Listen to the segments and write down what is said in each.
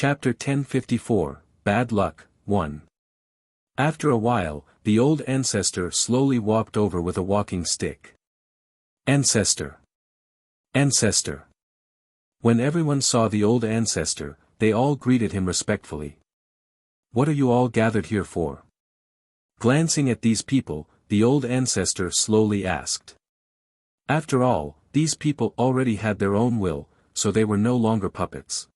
Chapter 1054, Bad Luck, 1. After a while, the old ancestor slowly walked over with a walking stick. Ancestor! Ancestor! When everyone saw the old ancestor, they all greeted him respectfully. What are you all gathered here for? Glancing at these people, the old ancestor slowly asked. After all, these people already had their own will, so they were no longer puppets.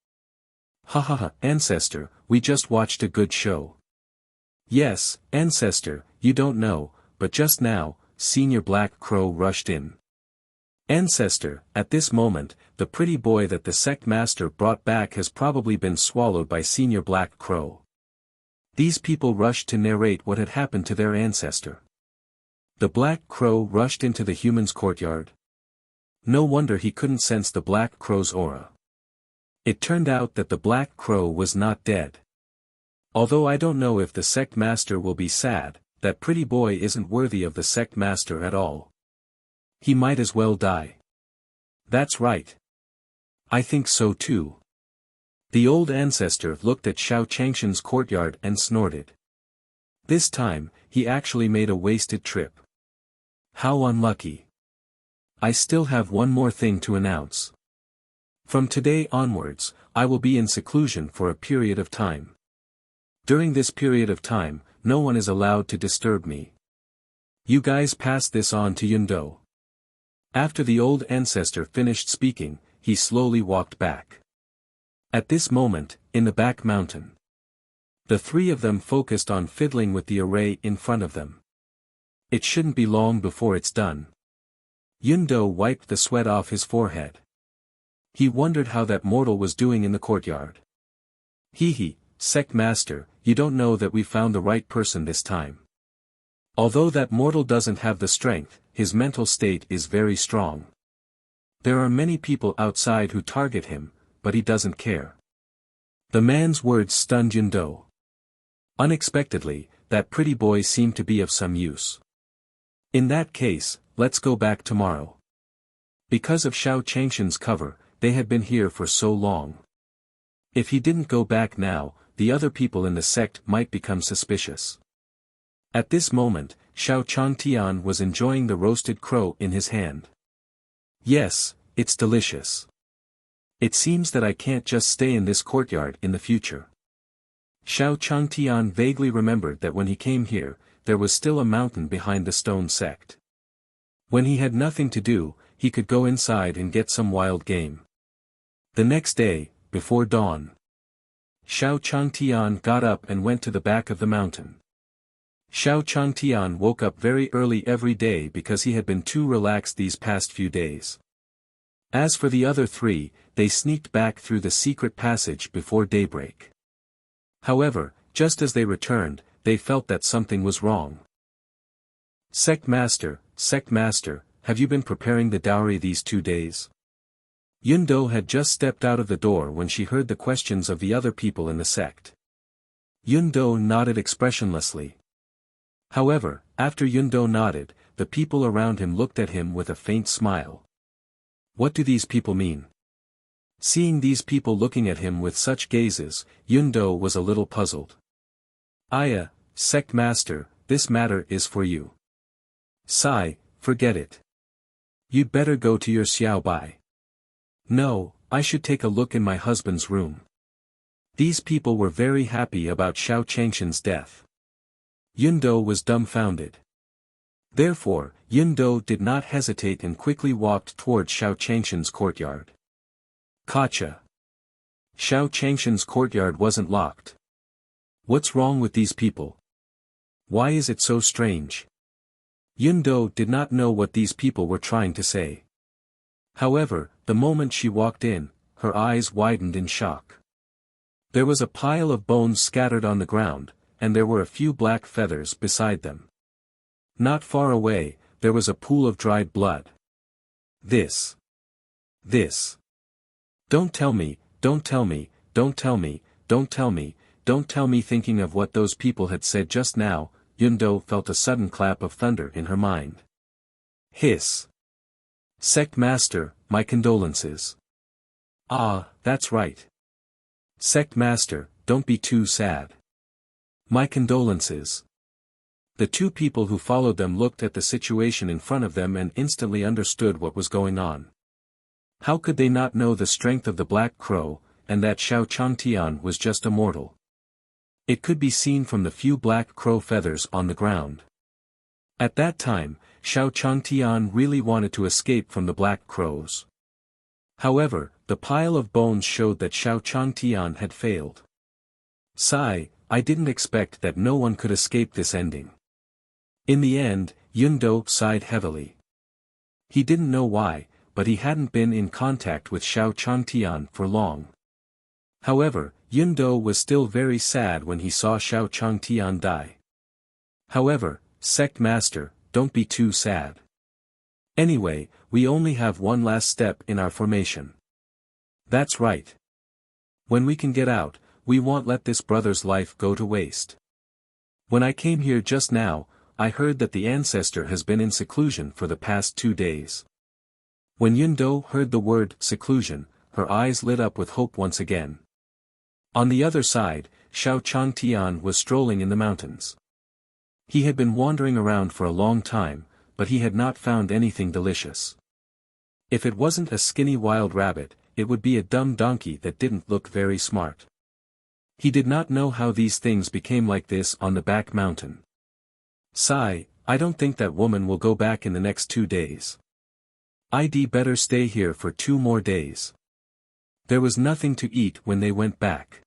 Ha ha ha, ancestor, we just watched a good show. Yes, ancestor, you don't know, but just now, Senior Black Crow rushed in. Ancestor, at this moment, the pretty boy that the sect master brought back has probably been swallowed by Senior Black Crow. These people rushed to narrate what had happened to their ancestor. The Black Crow rushed into the human's courtyard. No wonder he couldn't sense the Black Crow's aura. It turned out that the Black Crow was not dead. Although I don't know if the sect master will be sad, that pretty boy isn't worthy of the sect master at all. He might as well die. That's right. I think so too. The old ancestor looked at Xiao Changshan's courtyard and snorted. This time, he actually made a wasted trip. How unlucky. I still have one more thing to announce. From today onwards, I will be in seclusion for a period of time. During this period of time, no one is allowed to disturb me. You guys pass this on to Yundo. After the old ancestor finished speaking, he slowly walked back. At this moment, in the back mountain, the three of them focused on fiddling with the array in front of them. It shouldn't be long before it's done. Yundo wiped the sweat off his forehead. He wondered how that mortal was doing in the courtyard. Hee, sect master, you don't know that we found the right person this time. Although that mortal doesn't have the strength, his mental state is very strong. There are many people outside who target him, but he doesn't care. The man's words stunned Yundo. Unexpectedly, that pretty boy seemed to be of some use. In that case, let's go back tomorrow. Because of Xiao Changshan's cover, they had been here for so long. If he didn't go back now, the other people in the sect might become suspicious. At this moment, Xiao Changtian was enjoying the roasted crow in his hand. Yes, it's delicious. It seems that I can't just stay in this courtyard in the future. Xiao Changtian vaguely remembered that when he came here, there was still a mountain behind the stone sect. When he had nothing to do, he could go inside and get some wild game. The next day, before dawn, Xiao Changtian got up and went to the back of the mountain. Xiao Changtian woke up very early every day because he had been too relaxed these past few days. As for the other three, they sneaked back through the secret passage before daybreak. However, just as they returned, they felt that something was wrong. Sect master, have you been preparing the dowry these 2 days? Yundo had just stepped out of the door when she heard the questions of the other people in the sect. Yundo nodded expressionlessly. However, after Yundo nodded, the people around him looked at him with a faint smile. What do these people mean? Seeing these people looking at him with such gazes, Yundo was a little puzzled. Aya, sect master, this matter is for you. Sigh, forget it. You'd better go to your xiaobai. No, I should take a look in my husband's room. These people were very happy about Xiao Changshan's death. Yundo was dumbfounded. Therefore, Yundo did not hesitate and quickly walked toward Xiao Changshan's courtyard. Gotcha. Xiao Changshan's courtyard wasn't locked. What's wrong with these people? Why is it so strange? Yundo did not know what these people were trying to say. However, the moment she walked in, her eyes widened in shock. There was a pile of bones scattered on the ground, and there were a few black feathers beside them. Not far away, there was a pool of dried blood. This. Don't tell me, thinking of what those people had said just now, Yundo felt a sudden clap of thunder in her mind. Hiss. Sect master, my condolences. Ah, that's right. Sect Master, don't be too sad. My condolences. The two people who followed them looked at the situation in front of them and instantly understood what was going on. How could they not know the strength of the Black Crow, and that Xiao Changtian was just a mortal? It could be seen from the few black crow feathers on the ground. At that time, Xiao Changtian really wanted to escape from the black crows. However, the pile of bones showed that Xiao Changtian had failed. Sigh, I didn't expect that no one could escape this ending. In the end, Yundo sighed heavily. He didn't know why, but he hadn't been in contact with Xiao Changtian for long. However, Yundo was still very sad when he saw Xiao Changtian die. However, Sect Master, don't be too sad. Anyway, we only have one last step in our formation. That's right. When we can get out, we won't let this brother's life go to waste. When I came here just now, I heard that the ancestor has been in seclusion for the past 2 days. When Yundo heard the word seclusion, her eyes lit up with hope once again. On the other side, Xiao Changtian was strolling in the mountains. He had been wandering around for a long time, but he had not found anything delicious. If it wasn't a skinny wild rabbit, it would be a dumb donkey that didn't look very smart. He did not know how these things became like this on the back mountain. Sigh, I don't think that woman will go back in the next 2 days. I'd better stay here for 2 more days. There was nothing to eat when they went back.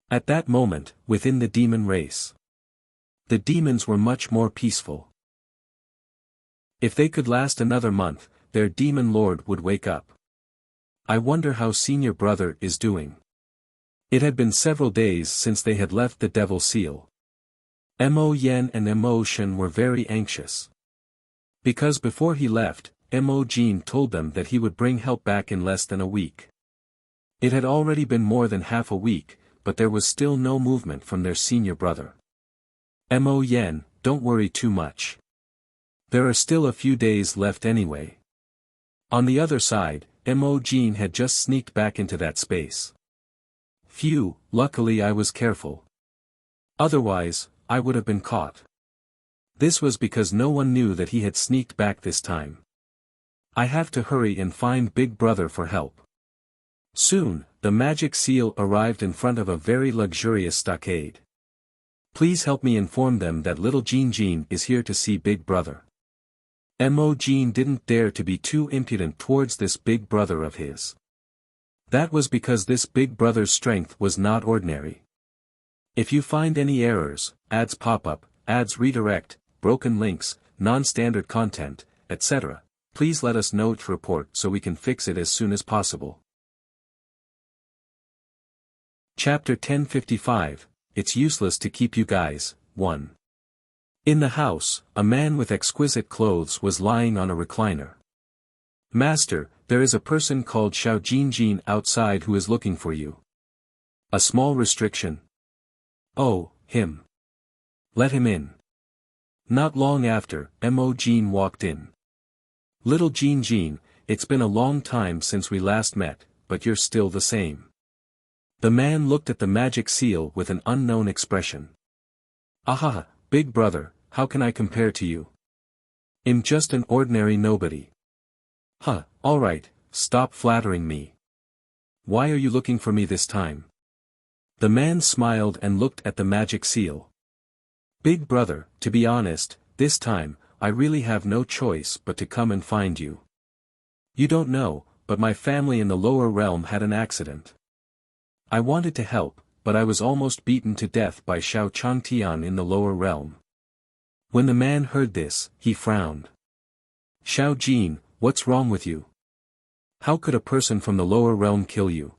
At that moment, within the demon race, the demons were much more peaceful. If they could last another month, their demon lord would wake up. I wonder how senior brother is doing. It had been several days since they had left the Devil Seal. Mo Yen and Mo Shen were very anxious. Because before he left, Mo Jin told them that he would bring help back in less than a week. It had already been more than half a week, but there was still no movement from their senior brother. Mo Yen, don't worry too much. There are still a few days left anyway. On the other side, Mo Jin had just sneaked back into that space. Phew, luckily I was careful. Otherwise, I would have been caught. This was because no one knew that he had sneaked back this time. I have to hurry and find Big Brother for help. Soon, the magic seal arrived in front of a very luxurious stockade. Please help me inform them that little Jin is here to see Big Brother. Mo Jin didn't dare to be too impudent towards this Big Brother of his. That was because this Big Brother's strength was not ordinary. If you find any errors, ads pop-up, ads redirect, broken links, non-standard content, etc., please let us know to report so we can fix it as soon as possible. Chapter 1055, It's Useless to Keep You Guys, 1. In the house, a man with exquisite clothes was lying on a recliner. Master, there is a person called Xiao Jinjin outside who is looking for you. A small restriction. Oh, him. Let him in. Not long after, Mo Jin walked in. Little Jin, it's been a long time since we last met, but you're still the same. The man looked at the magic seal with an unknown expression. Aha, Big Brother, how can I compare to you? I'm just an ordinary nobody. Huh, alright, stop flattering me. Why are you looking for me this time? The man smiled and looked at the magic seal. Big Brother, to be honest, this time, I really have no choice but to come and find you. You don't know, but my family in the lower realm had an accident. I wanted to help, but I was almost beaten to death by Xiao Changtian in the lower realm. When the man heard this, he frowned. Xiao Jin, what's wrong with you? How could a person from the lower realm kill you?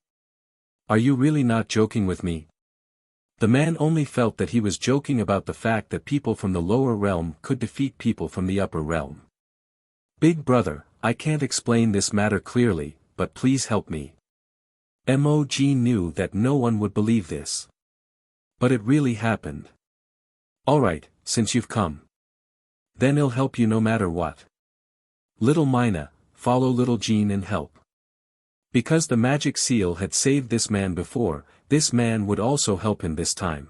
Are you really not joking with me? The man only felt that he was joking about the fact that people from the lower realm could defeat people from the upper realm. Big Brother, I can't explain this matter clearly, but please help me. Mo Jin knew that no one would believe this. But it really happened. Alright, since you've come. Then I'll help you no matter what. Little Mina, follow little Jin and help. Because the magic seal had saved this man before, this man would also help him this time.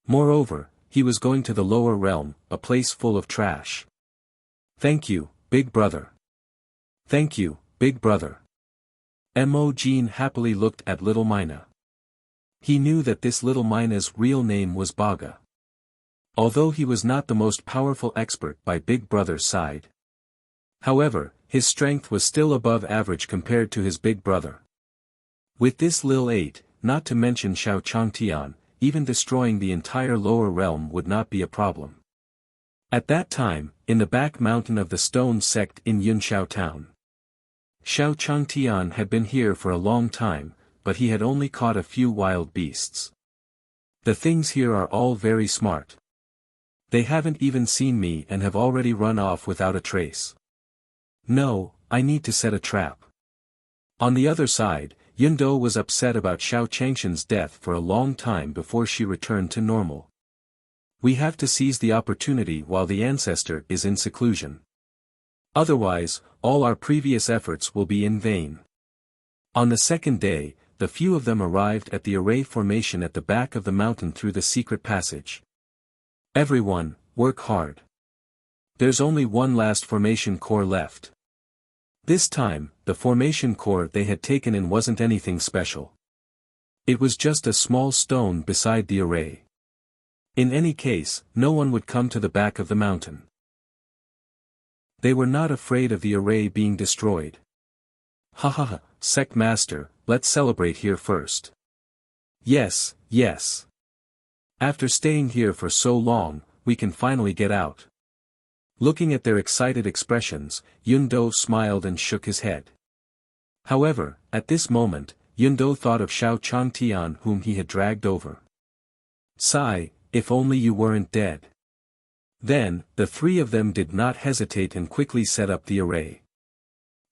Moreover, he was going to the lower realm, a place full of trash. Thank you, big brother. Thank you, big brother. Mo-Jin happily looked at little Mina. He knew that this little Mina's real name was Baga. Although he was not the most powerful expert by Big Brother's side. However, his strength was still above average compared to his big brother. With this Lil 8, not to mention Xiao Changtian, even destroying the entire lower realm would not be a problem. At that time, in the back mountain of the stone sect in Yunxiao town. Xiao Changtian had been here for a long time, but he had only caught a few wild beasts. The things here are all very smart. They haven't even seen me and have already run off without a trace. No, I need to set a trap. On the other side, Yundo was upset about Xiao Changshan's death for a long time before she returned to normal. We have to seize the opportunity while the ancestor is in seclusion. Otherwise, all our previous efforts will be in vain. On the second day, the few of them arrived at the array formation at the back of the mountain through the secret passage. Everyone, work hard. There's only one last formation core left. This time, the formation core they had taken in wasn't anything special. It was just a small stone beside the array. In any case, no one would come to the back of the mountain. They were not afraid of the array being destroyed. Ha ha ha, Sect Master, let's celebrate here first. Yes, yes. After staying here for so long, we can finally get out. Looking at their excited expressions, Yundo smiled and shook his head. However, at this moment, Yundo thought of Xiao Changtian whom he had dragged over. Sigh, if only you weren't dead. Then, the three of them did not hesitate and quickly set up the array.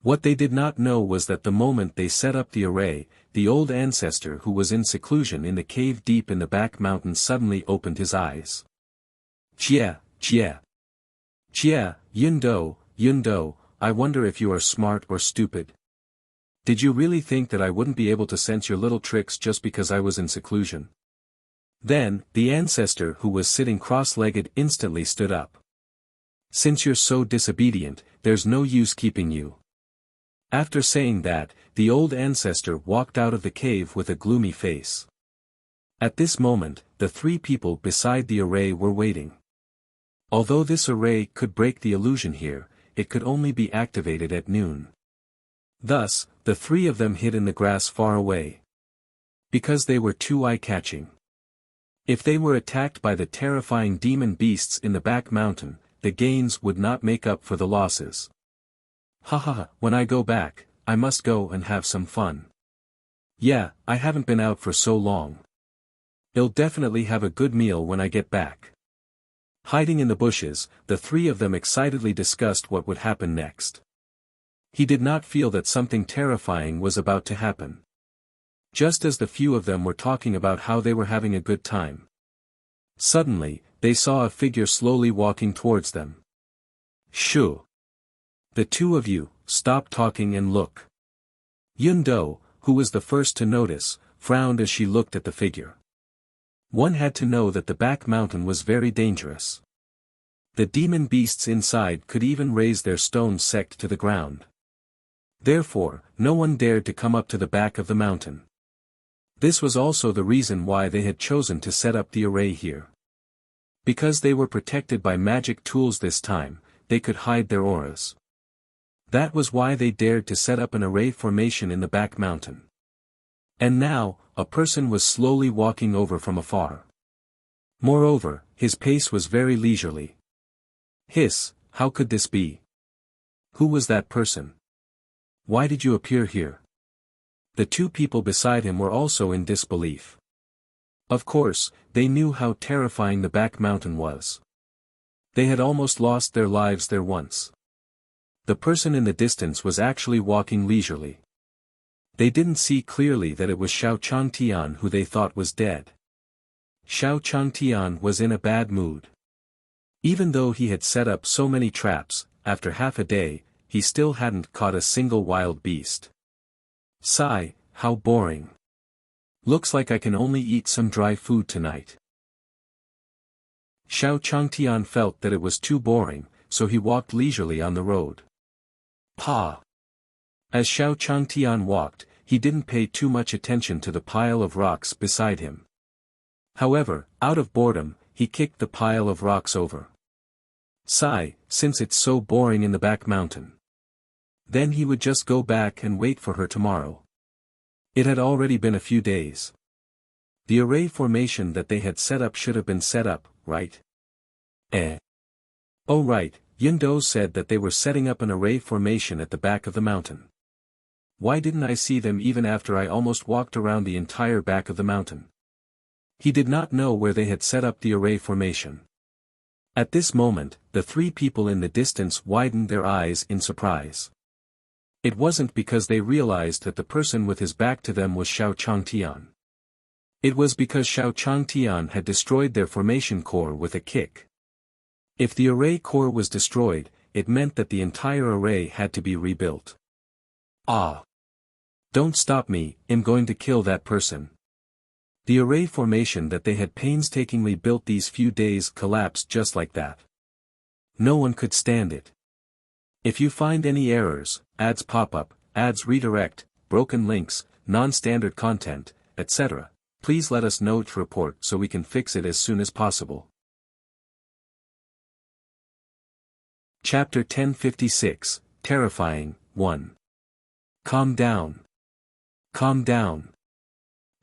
What they did not know was that the moment they set up the array, the old ancestor who was in seclusion in the cave deep in the back mountain suddenly opened his eyes. Jie, Jie. Jie, Yundo, Yundo, I wonder if you are smart or stupid. Did you really think that I wouldn't be able to sense your little tricks just because I was in seclusion? Then, the ancestor who was sitting cross-legged instantly stood up. Since you're so disobedient, there's no use keeping you. After saying that, the old ancestor walked out of the cave with a gloomy face. At this moment, the three people beside the array were waiting. Although this array could break the illusion here, it could only be activated at noon. Thus, the three of them hid in the grass far away. Because they were too eye-catching. If they were attacked by the terrifying demon beasts in the back mountain, the gains would not make up for the losses. Ha ha ha, when I go back, I must go and have some fun. Yeah, I haven't been out for so long. I'll definitely have a good meal when I get back. Hiding in the bushes, the three of them excitedly discussed what would happen next. He did not feel that something terrifying was about to happen. Just as the few of them were talking about how they were having a good time. Suddenly, they saw a figure slowly walking towards them. Shoo! The two of you, stop talking and look. Yundo, who was the first to notice, frowned as she looked at the figure. One had to know that the back mountain was very dangerous. The demon beasts inside could even raise their stone sect to the ground. Therefore, no one dared to come up to the back of the mountain. This was also the reason why they had chosen to set up the array here. Because they were protected by magic tools this time, they could hide their auras. That was why they dared to set up an array formation in the back mountain. And now, a person was slowly walking over from afar. Moreover, his pace was very leisurely. Hiss, how could this be? Who was that person? Why did you appear here? The two people beside him were also in disbelief. Of course, they knew how terrifying the back mountain was. They had almost lost their lives there once. The person in the distance was actually walking leisurely. They didn't see clearly that it was Xiao Changtian who they thought was dead. Xiao Changtian was in a bad mood. Even though he had set up so many traps, after half a day, he still hadn't caught a single wild beast. Sigh, how boring. Looks like I can only eat some dry food tonight. Xiao Changtian felt that it was too boring, so he walked leisurely on the road. Pa! As Xiao Changtian walked, he didn't pay too much attention to the pile of rocks beside him. However, out of boredom, he kicked the pile of rocks over. Sigh, since it's so boring in the back mountain. Then he would just go back and wait for her tomorrow. It had already been a few days. The array formation that they had set up should have been set up, right? Oh right, Yundou said that they were setting up an array formation at the back of the mountain. Why didn't I see them even after I almost walked around the entire back of the mountain? He did not know where they had set up the array formation. At this moment, the three people in the distance widened their eyes in surprise. It wasn't because they realized that the person with his back to them was Xiao Changtian. It was because Xiao Changtian had destroyed their formation core with a kick. If the array core was destroyed, it meant that the entire array had to be rebuilt. Ah! Don't stop me, I'm going to kill that person. The array formation that they had painstakingly built these few days collapsed just like that. No one could stand it. If you find any errors, ads pop up, ads redirect, broken links, non-standard content, etc., please let us know to report so we can fix it as soon as possible. Chapter 1056, Terrifying, 1. Calm down. Calm down.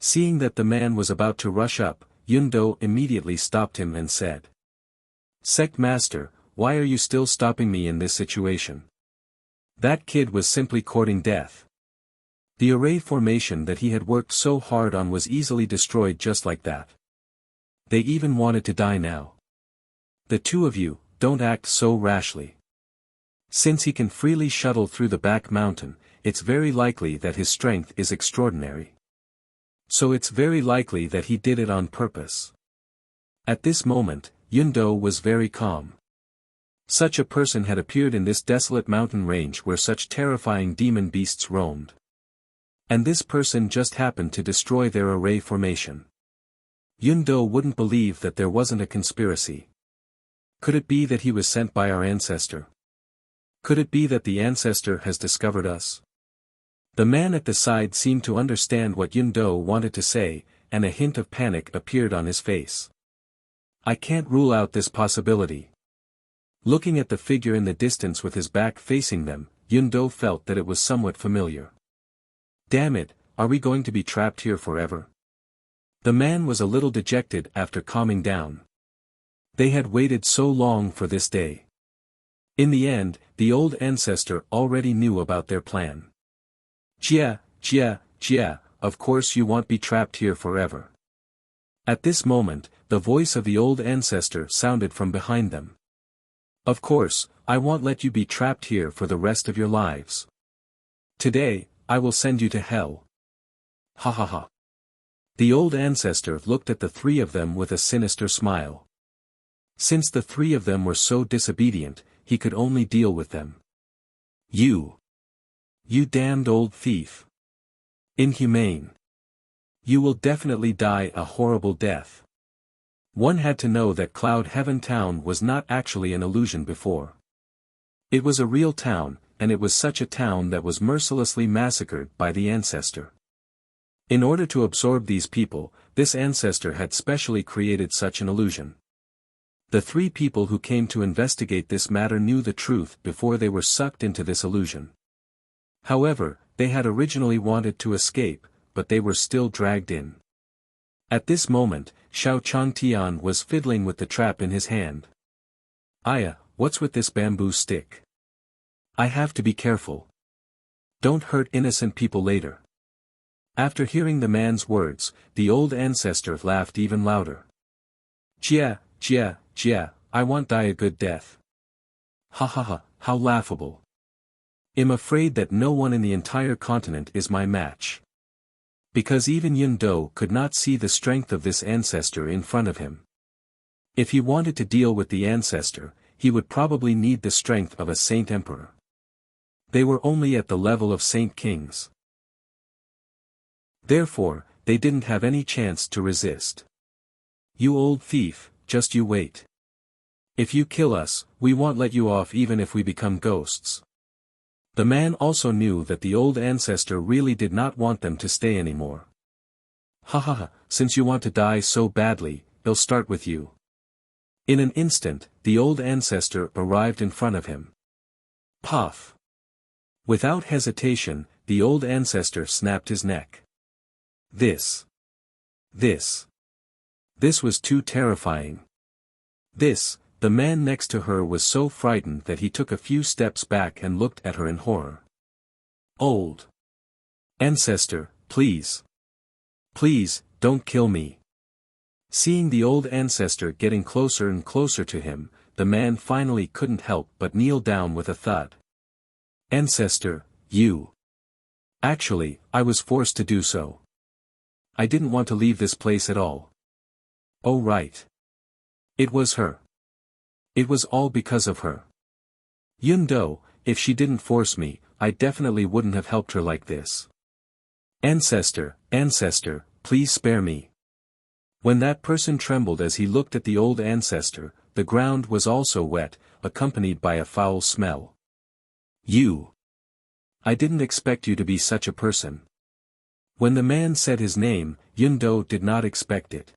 Seeing that the man was about to rush up, Yundou immediately stopped him and said. Sect Master, why are you still stopping me in this situation? That kid was simply courting death. The array formation that he had worked so hard on was easily destroyed just like that. They even wanted to die now. The two of you, don't act so rashly. Since he can freely shuttle through the back mountain, it's very likely that his strength is extraordinary. So it's very likely that he did it on purpose. At this moment, Yundou was very calm. Such a person had appeared in this desolate mountain range where such terrifying demon beasts roamed. And this person just happened to destroy their array formation. Yundou wouldn't believe that there wasn't a conspiracy. Could it be that he was sent by our ancestor? Could it be that the ancestor has discovered us? The man at the side seemed to understand what Yundou wanted to say, and a hint of panic appeared on his face. I can't rule out this possibility. Looking at the figure in the distance with his back facing them, Yundou felt that it was somewhat familiar. Damn it, are we going to be trapped here forever? The man was a little dejected after calming down. They had waited so long for this day. In the end, the old ancestor already knew about their plan. Jia, of course you won't be trapped here forever. At this moment, the voice of the old ancestor sounded from behind them. Of course, I won't let you be trapped here for the rest of your lives. Today, I will send you to hell. Ha ha ha. The old ancestor looked at the three of them with a sinister smile. Since the three of them were so disobedient, he could only deal with them. You damned old thief. Inhumane. You will definitely die a horrible death. One had to know that Cloud Heaven Town was not actually an illusion before. It was a real town, and it was such a town that was mercilessly massacred by the ancestor. In order to absorb these people, this ancestor had specially created such an illusion. The three people who came to investigate this matter knew the truth before they were sucked into this illusion. However, they had originally wanted to escape, but they were still dragged in. At this moment, Xiao Changtian was fiddling with the trap in his hand. Aya, what's with this bamboo stick? I have to be careful. Don't hurt innocent people later. After hearing the man's words, the old ancestor laughed even louder. Jia, I want die a good death. Ha ha ha, how laughable. I'm afraid that no one in the entire continent is my match. Because even Yundou could not see the strength of this ancestor in front of him. If he wanted to deal with the ancestor, he would probably need the strength of a saint emperor. They were only at the level of saint kings. Therefore, they didn't have any chance to resist. You old thief, just you wait. If you kill us, we won't let you off even if we become ghosts. The man also knew that the old ancestor really did not want them to stay anymore. Ha ha ha, since you want to die so badly, they'll start with you. In an instant, the old ancestor arrived in front of him. Puff! Without hesitation, the old ancestor snapped his neck. This was too terrifying. The man next to her was so frightened that he took a few steps back and looked at her in horror. Old ancestor, please. Please, don't kill me. Seeing the old ancestor getting closer and closer to him, the man finally couldn't help but kneel down with a thud. Ancestor, you. Actually, I was forced to do so. I didn't want to leave this place at all. Oh right. It was her. It was all because of her. Yundo, if she didn't force me, I definitely wouldn't have helped her like this. Ancestor, please spare me. When that person trembled as he looked at the old ancestor, the ground was also wet, accompanied by a foul smell. You. I didn't expect you to be such a person. When the man said his name, Yundo did not expect it.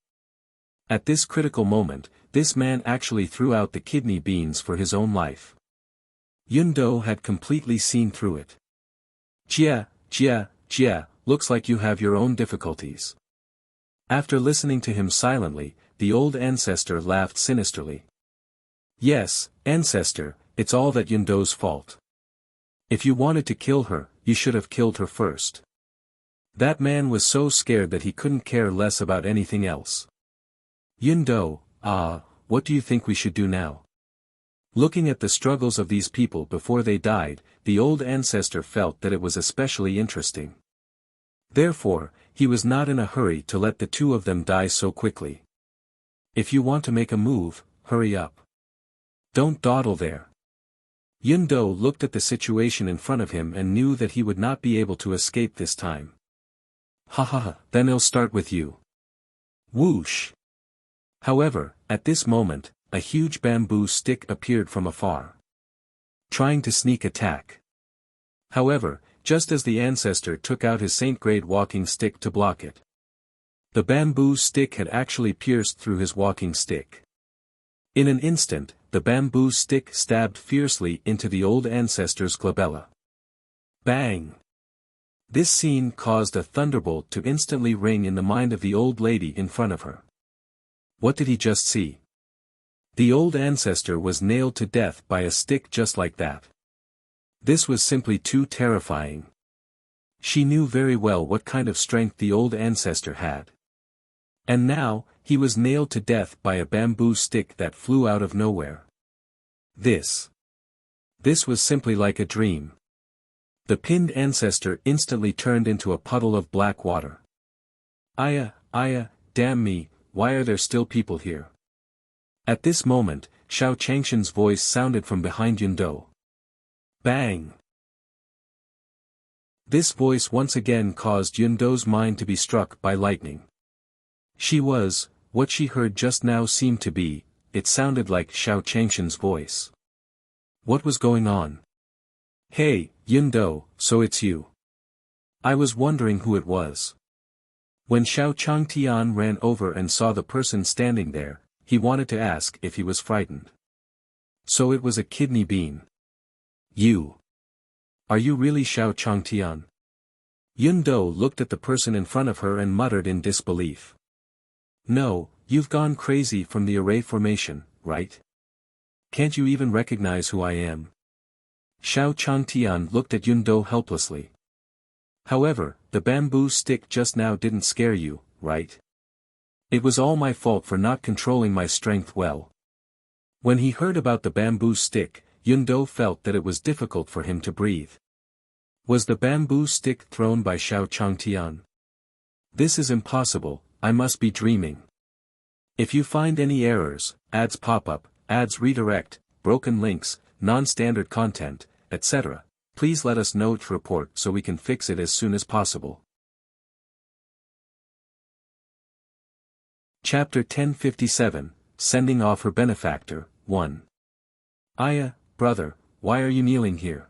At this critical moment, this man actually threw out the kidney beans for his own life. Yundo had completely seen through it. Jia, looks like you have your own difficulties. After listening to him silently, the old ancestor laughed sinisterly. Yes, ancestor, it's all that Yundo's fault. If you wanted to kill her, you should have killed her first. That man was so scared that he couldn't care less about anything else. Yundo, what do you think we should do now? Looking at the struggles of these people before they died, the old ancestor felt that it was especially interesting. Therefore, he was not in a hurry to let the two of them die so quickly. If you want to make a move, hurry up. Don't dawdle there. Yundo looked at the situation in front of him and knew that he would not be able to escape this time. Ha ha ha, then I'll start with you. Whoosh! However, at this moment, a huge bamboo stick appeared from afar. Trying to sneak attack. However, just as the ancestor took out his Saint-grade walking stick to block it, the bamboo stick had actually pierced through his walking stick. In an instant, the bamboo stick stabbed fiercely into the old ancestor's glabella. Bang! This scene caused a thunderbolt to instantly ring in the mind of the old lady in front of her. What did he just see? The old ancestor was nailed to death by a stick just like that. This was simply too terrifying. She knew very well what kind of strength the old ancestor had. And now, he was nailed to death by a bamboo stick that flew out of nowhere. This was simply like a dream. The pinned ancestor instantly turned into a puddle of black water. Aya, damn me, why are there still people here? At this moment, Xiao Changshan's voice sounded from behind Yundo. Bang! This voice once again caused Yundo's mind to be struck by lightning. What she heard just now seemed to be, it sounded like Xiao Changshan's voice. What was going on? Hey, Yundo, so it's you. I was wondering who it was. When Xiao Changtian ran over and saw the person standing there, he wanted to ask if he was frightened. So it was a kidney bean. You. Are you really Xiao Changtian? Yundo looked at the person in front of her and muttered in disbelief. No, you've gone crazy from the array formation, right? Can't you even recognize who I am? Xiao Changtian looked at Yundo helplessly. However, the bamboo stick just now didn't scare you, right? It was all my fault for not controlling my strength well. When he heard about the bamboo stick, Yundo felt that it was difficult for him to breathe. Was the bamboo stick thrown by Xiao Changtian? This is impossible, I must be dreaming. If you find any errors, ads pop up, ads redirect, broken links, non-standard content, etc., please let us know to report so we can fix it as soon as possible. Chapter 1057, Sending Off Her Benefactor, 1. Aya, brother, why are you kneeling here?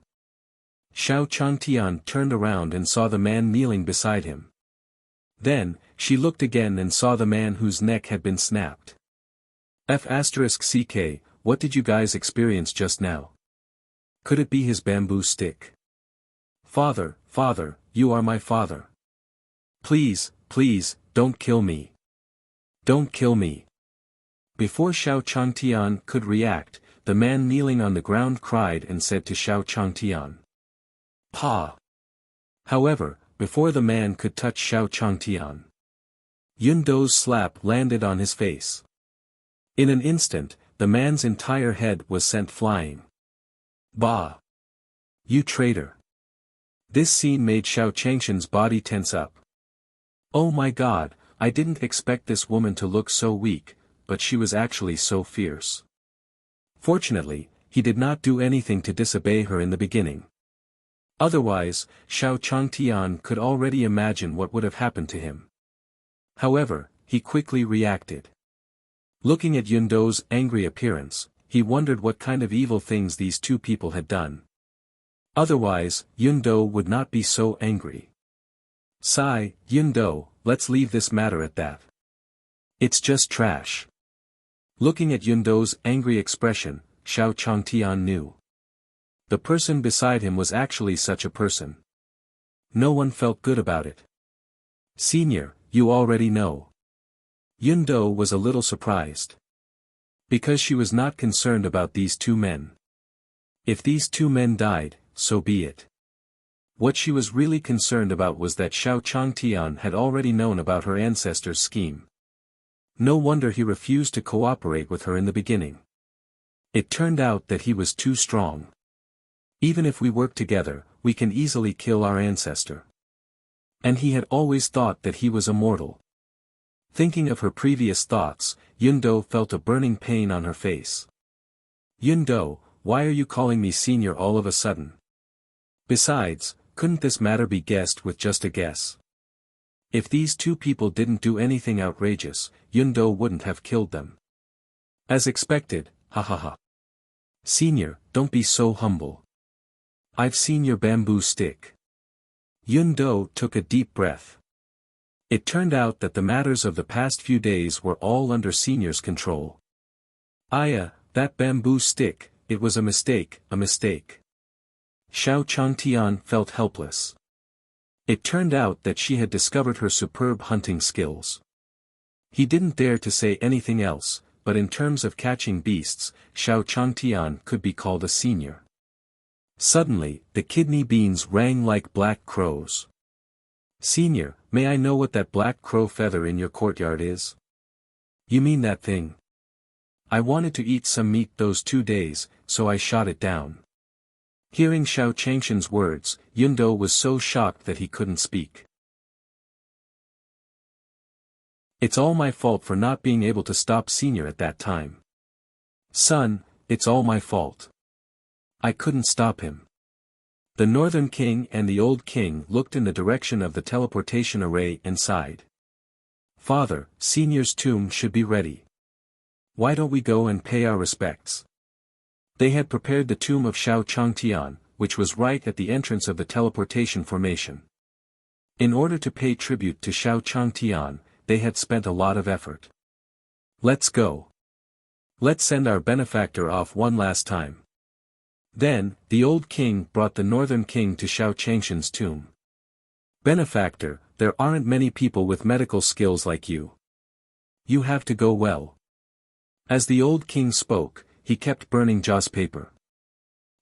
Xiao Changtian turned around and saw the man kneeling beside him. Then, she looked again and saw the man whose neck had been snapped. F***ck, what did you guys experience just now? Could it be his bamboo stick? Father, father, you are my father. Please, please, don't kill me. Don't kill me. Before Xiao Changtian could react, the man kneeling on the ground cried and said to Xiao Changtian, Pa! However, before the man could touch Xiao Changtian, Yun Dou's slap landed on his face. In an instant, the man's entire head was sent flying. Bah! You traitor! This scene made Xiao Changshan's body tense up. Oh my god, I didn't expect this woman to look so weak, but she was actually so fierce. Fortunately, he did not do anything to disobey her in the beginning. Otherwise, Xiao Changtian could already imagine what would have happened to him. However, he quickly reacted. Looking at Yun Dou's angry appearance, he wondered what kind of evil things these two people had done. Otherwise, Yun Dou would not be so angry. Sigh, Yun Dou, let's leave this matter at that. It's just trash. Looking at Yun Dou's angry expression, Xiao Changtian knew. The person beside him was actually such a person. No one felt good about it. Senior, you already know. Yun Dou was a little surprised. Because she was not concerned about these two men. If these two men died, so be it. What she was really concerned about was that Xiao Changtian had already known about her ancestor's scheme. No wonder he refused to cooperate with her in the beginning. It turned out that he was too strong. Even if we work together, we can easily kill our ancestor. And he had always thought that he was immortal. Thinking of her previous thoughts, Yun Dou felt a burning pain on her face. Yun Dou, why are you calling me senior all of a sudden? Besides, couldn't this matter be guessed with just a guess? If these two people didn't do anything outrageous, Yun Dou wouldn't have killed them. As expected, ha ha ha. Senior, don't be so humble. I've seen your bamboo stick. Yun Dou took a deep breath. It turned out that the matters of the past few days were all under Senior's control. Aya, that bamboo stick, it was a mistake, a mistake. Xiao Changtian felt helpless. It turned out that she had discovered her superb hunting skills. He didn't dare to say anything else, but in terms of catching beasts, Xiao Changtian could be called a senior. Suddenly, the kidney beans rang like black crows. Senior, may I know what that black crow feather in your courtyard is? You mean that thing? I wanted to eat some meat those 2 days, so I shot it down. Hearing Xiao Changshan's words, Yun Dou was so shocked that he couldn't speak. It's all my fault for not being able to stop Senior at that time. Son, it's all my fault. I couldn't stop him. The Northern King and the Old King looked in the direction of the teleportation array and sighed. Father, Senior's tomb should be ready. Why don't we go and pay our respects? They had prepared the tomb of Xiao Changtian, which was right at the entrance of the teleportation formation. In order to pay tribute to Xiao Changtian, they had spent a lot of effort. Let's go. Let's send our benefactor off one last time. Then, the Old King brought the Northern King to Xiao Changshan's tomb. Benefactor, there aren't many people with medical skills like you. You have to go well. As the Old King spoke, he kept burning Jaws paper.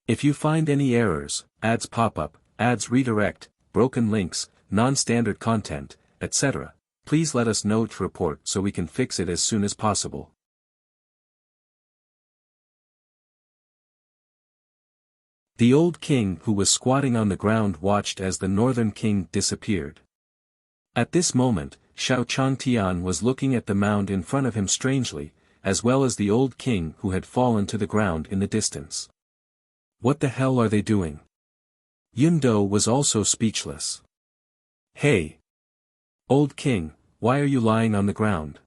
If you find any errors, ads pop up, ads redirect, broken links, non-standard content, etc., please let us know to report so we can fix it as soon as possible. The Old King who was squatting on the ground watched as the Northern King disappeared. At this moment, Xiao Changtian was looking at the mound in front of him strangely, as well as the Old King who had fallen to the ground in the distance. What the hell are they doing? Yun Dou was also speechless. Hey! Old King, why are you lying on the ground?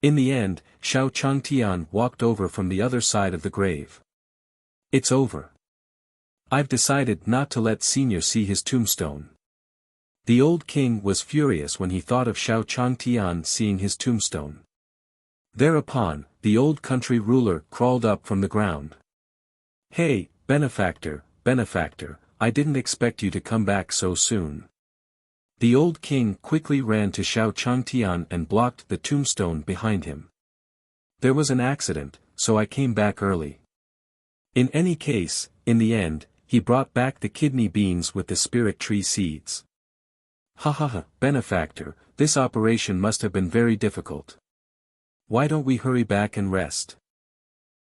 In the end, Xiao Changtian walked over from the other side of the grave. It's over. I've decided not to let Senior see his tombstone. The old king was furious when he thought of Xiao Changtian seeing his tombstone. Thereupon, the old country ruler crawled up from the ground. Hey, benefactor, benefactor, I didn't expect you to come back so soon. The old king quickly ran to Xiao Changtian and blocked the tombstone behind him. There was an accident, so I came back early. In any case, in the end, he brought back the kidney beans with the spirit tree seeds. Ha ha ha, benefactor, this operation must have been very difficult. Why don't we hurry back and rest?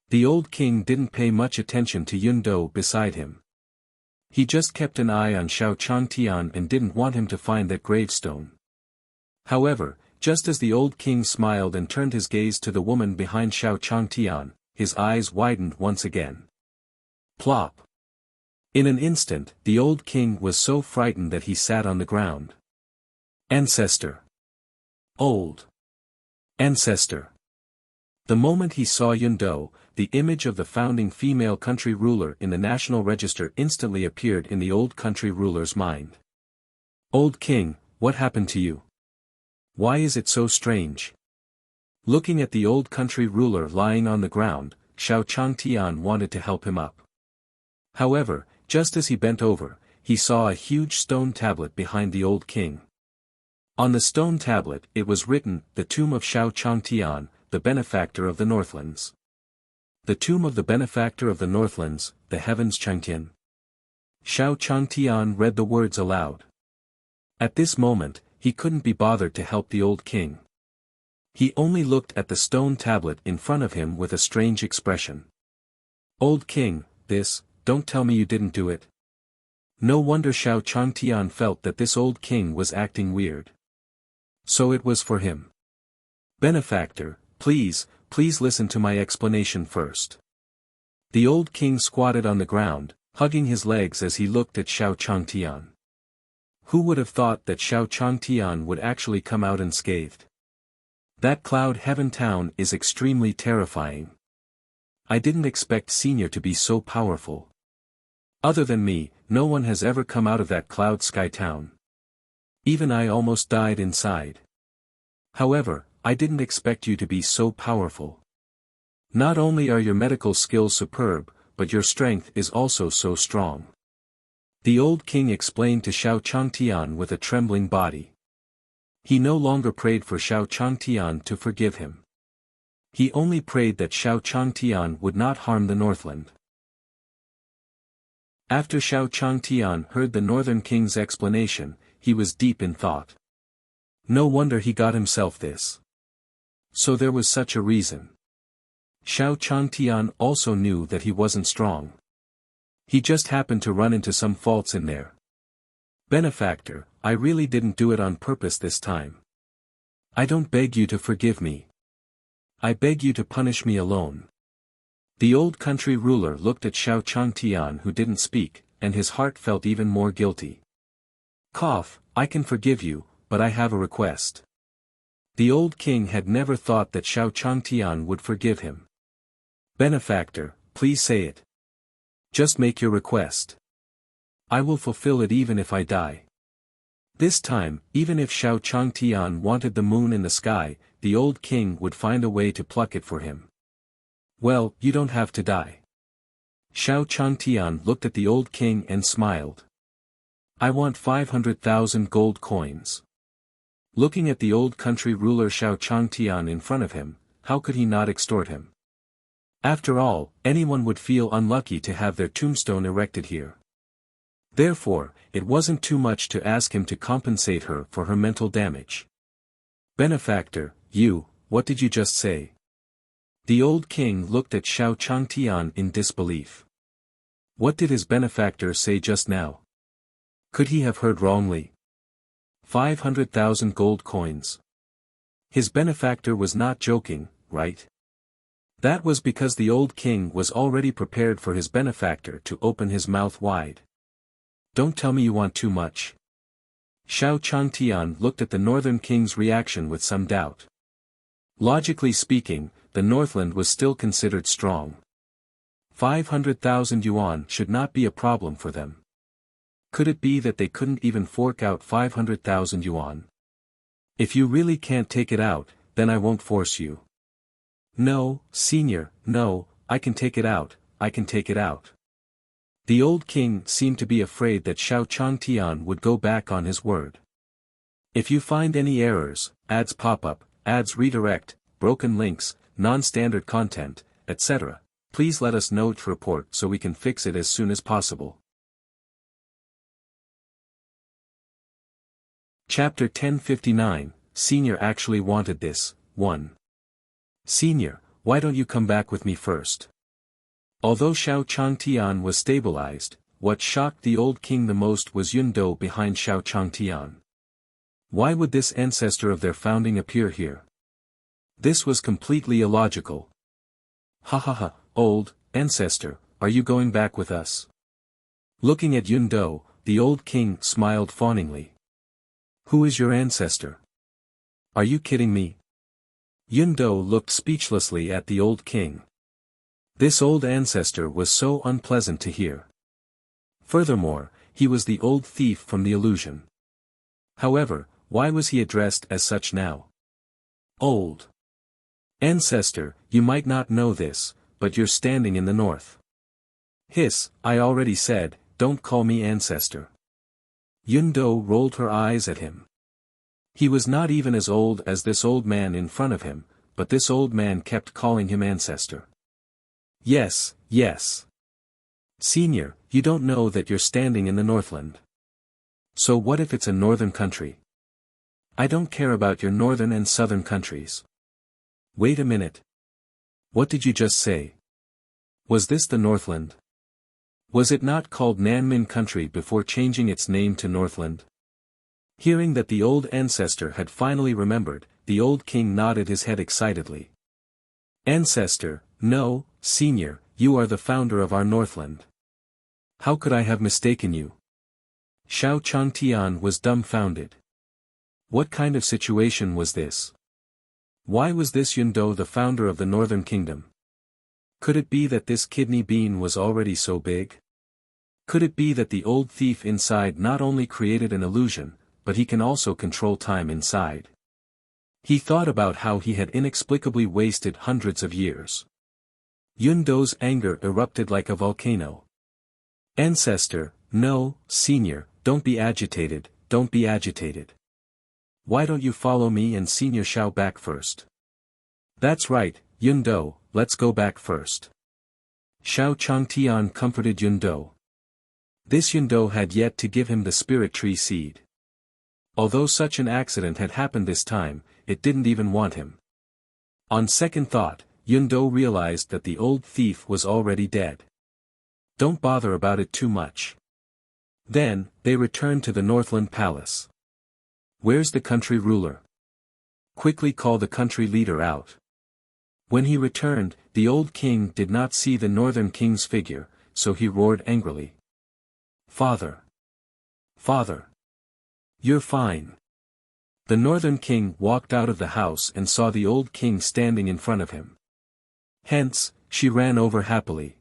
The old king didn't pay much attention to Yun Do beside him. He just kept an eye on Xiao Changtian and didn't want him to find that gravestone. However, just as the old king smiled and turned his gaze to the woman behind Xiao Changtian, his eyes widened once again. Plop! In an instant, the old king was so frightened that he sat on the ground. Ancestor! Old! Ancestor! The moment he saw Yun Do, the image of the founding female country ruler in the national register instantly appeared in the old country ruler's mind. Old king, what happened to you? Why is it so strange? Looking at the old country ruler lying on the ground, Xiao Changtian wanted to help him up. However, just as he bent over, he saw a huge stone tablet behind the old king. On the stone tablet it was written, "The tomb of Xiao Changtian, the benefactor of the Northlands." The tomb of the benefactor of the Northlands, the heavens Changtian. Xiao Changtian read the words aloud. At this moment, he couldn't be bothered to help the old king. He only looked at the stone tablet in front of him with a strange expression. Old king, don't tell me you didn't do it. No wonder Xiao Changtian felt that this old king was acting weird. So it was for him. Benefactor, please listen to my explanation first. The old king squatted on the ground, hugging his legs as he looked at Xiao Changtian. Who would have thought that Xiao Changtian would actually come out unscathed? That Cloud Heaven town is extremely terrifying. I didn't expect Senior to be so powerful. Other than me, no one has ever come out of that Cloud Sky town. Even I almost died inside. However, I didn't expect you to be so powerful. Not only are your medical skills superb, but your strength is also so strong. The old king explained to Xiao Changtian with a trembling body. He no longer prayed for Xiao Changtian to forgive him. He only prayed that Xiao Changtian would not harm the Northland. After Xiao Changtian heard the Northern King's explanation, he was deep in thought. No wonder he got himself this. So there was such a reason. Xiao Changtian also knew that he wasn't strong. He just happened to run into some faults in there. Benefactor, I really didn't do it on purpose this time. I don't beg you to forgive me. I beg you to punish me alone. The old country ruler looked at Xiao Changtian who didn't speak, and his heart felt even more guilty. Cough, I can forgive you, but I have a request. The old king had never thought that Xiao Changtian would forgive him. Benefactor, please say it. Just make your request. I will fulfill it even if I die. This time, even if Xiao Changtian wanted the moon in the sky, the old king would find a way to pluck it for him. Well, you don't have to die. Xiao Changtian looked at the old king and smiled. I want 500,000 gold coins. Looking at the old country ruler Xiao Changtian in front of him, how could he not extort him? After all, anyone would feel unlucky to have their tombstone erected here. Therefore, it wasn't too much to ask him to compensate her for her mental damage. Benefactor, what did you just say? The old king looked at Xiao Changtian in disbelief. What did his benefactor say just now? Could he have heard wrongly? 500,000 gold coins. His benefactor was not joking, right? That was because the old king was already prepared for his benefactor to open his mouth wide. Don't tell me you want too much. Xiao Changtian looked at the northern king's reaction with some doubt. Logically speaking, the Northland was still considered strong. 500,000 yuan should not be a problem for them. Could it be that they couldn't even fork out 500,000 yuan? If you really can't take it out, then I won't force you. No, senior, no, I can take it out, I can take it out. The old king seemed to be afraid that Xiao Changtian would go back on his word. If you find any errors, ads pop up, ads redirect, broken links, non-standard content, etc., please let us know to report so we can fix it as soon as possible. Chapter 1059, Senior actually wanted this. 1. Senior, why don't you come back with me first? Although Xiao Changtian was stabilized, what shocked the old king the most was Yun Do behind Xiao Changtian. Why would this ancestor of their founding appear here? This was completely illogical. Ha ha ha, old ancestor, are you going back with us? Looking at Yun Do, the old king smiled fawningly. Who is your ancestor? Are you kidding me? Yun Do looked speechlessly at the old king. This old ancestor was so unpleasant to hear. Furthermore, he was the old thief from the illusion. However, why was he addressed as such now? Old ancestor, you might not know this, but you're standing in the north. Hiss, I already said, don't call me ancestor. Yun Do rolled her eyes at him. He was not even as old as this old man in front of him, but this old man kept calling him ancestor. Yes, yes. Senior, you don't know that you're standing in the Northland. So what if it's a northern country? I don't care about your northern and southern countries. Wait a minute. What did you just say? Was this the Northland? Was it not called Nanmin Country before changing its name to Northland? Hearing that the old ancestor had finally remembered, the old king nodded his head excitedly. Ancestor, no, senior, you are the founder of our Northland. How could I have mistaken you? Xiao Changtian was dumbfounded. What kind of situation was this? Why was this Yun Do the founder of the Northern Kingdom? Could it be that this kidney bean was already so big? Could it be that the old thief inside not only created an illusion, but he can also control time inside? He thought about how he had inexplicably wasted hundreds of years. Yun Do's anger erupted like a volcano. Ancestor, no, senior, don't be agitated, don't be agitated. Why don't you follow me and Senior Xiao back first? That's right, Yun Do, let's go back first. Xiao Changtian comforted Yun Do. This Yun Do had yet to give him the spirit tree seed. Although such an accident had happened this time, it didn't even want him. On second thought, Yun Do realized that the old thief was already dead. Don't bother about it too much. Then, they returned to the Northland Palace. Where's the country ruler? Quickly call the country leader out. When he returned, the old king did not see the northern king's figure, so he roared angrily. Father! Father! You're fine. The northern king walked out of the house and saw the old king standing in front of him. Hence, she ran over happily.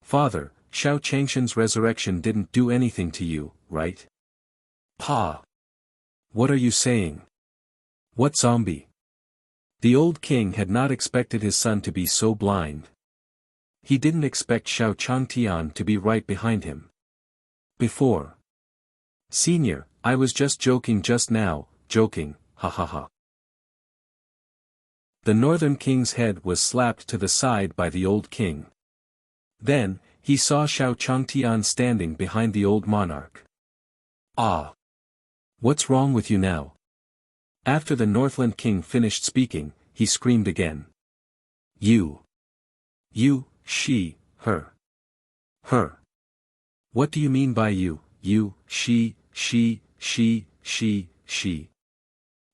Father, Xiao Changshan's resurrection didn't do anything to you, right? Pa! What are you saying? What zombie? The old king had not expected his son to be so blind. He didn't expect Xiao Changtian to be right behind him. Before. Senior, I was just joking just now, joking, ha ha ha. The northern king's head was slapped to the side by the old king. Then, he saw Xiao Changtian standing behind the old monarch. Ah! What's wrong with you now? After the Northland king finished speaking, he screamed again. You, she, her. Her. What do you mean by you, she?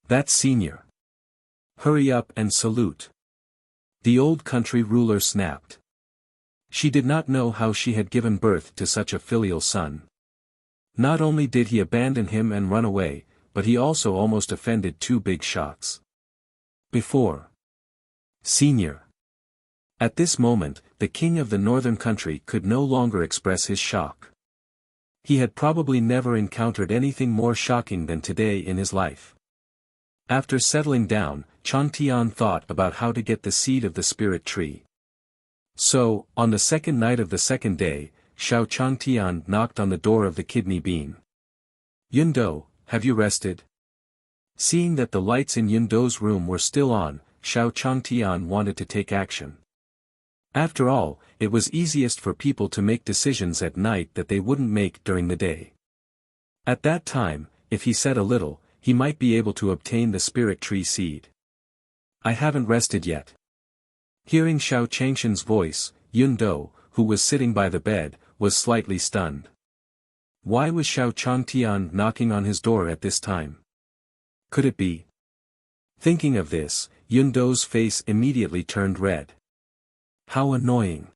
That's Senior. Hurry up and salute. The old country ruler snapped. She did not know how she had given birth to such a filial son. Not only did he abandon him and run away, but he also almost offended two big shots. Before. Senior. At this moment, the king of the northern country could no longer express his shock. He had probably never encountered anything more shocking than today in his life. After settling down, Chang Tian thought about how to get the seed of the spirit tree. So, on the second night of the second day, Xiao Chang Tian knocked on the door of the kidney bean. Yundo, have you rested? Seeing that the lights in Yundo's room were still on, Xiao Chang Tian wanted to take action. After all, it was easiest for people to make decisions at night that they wouldn't make during the day. At that time, if he said a little, he might be able to obtain the spirit tree seed. I haven't rested yet. Hearing Xiao Changshan's voice, Yundo, who was sitting by the bed, was slightly stunned. Why was Xiao Chang Tian knocking on his door at this time? Could it be? Thinking of this, Yundo's face immediately turned red. How annoying.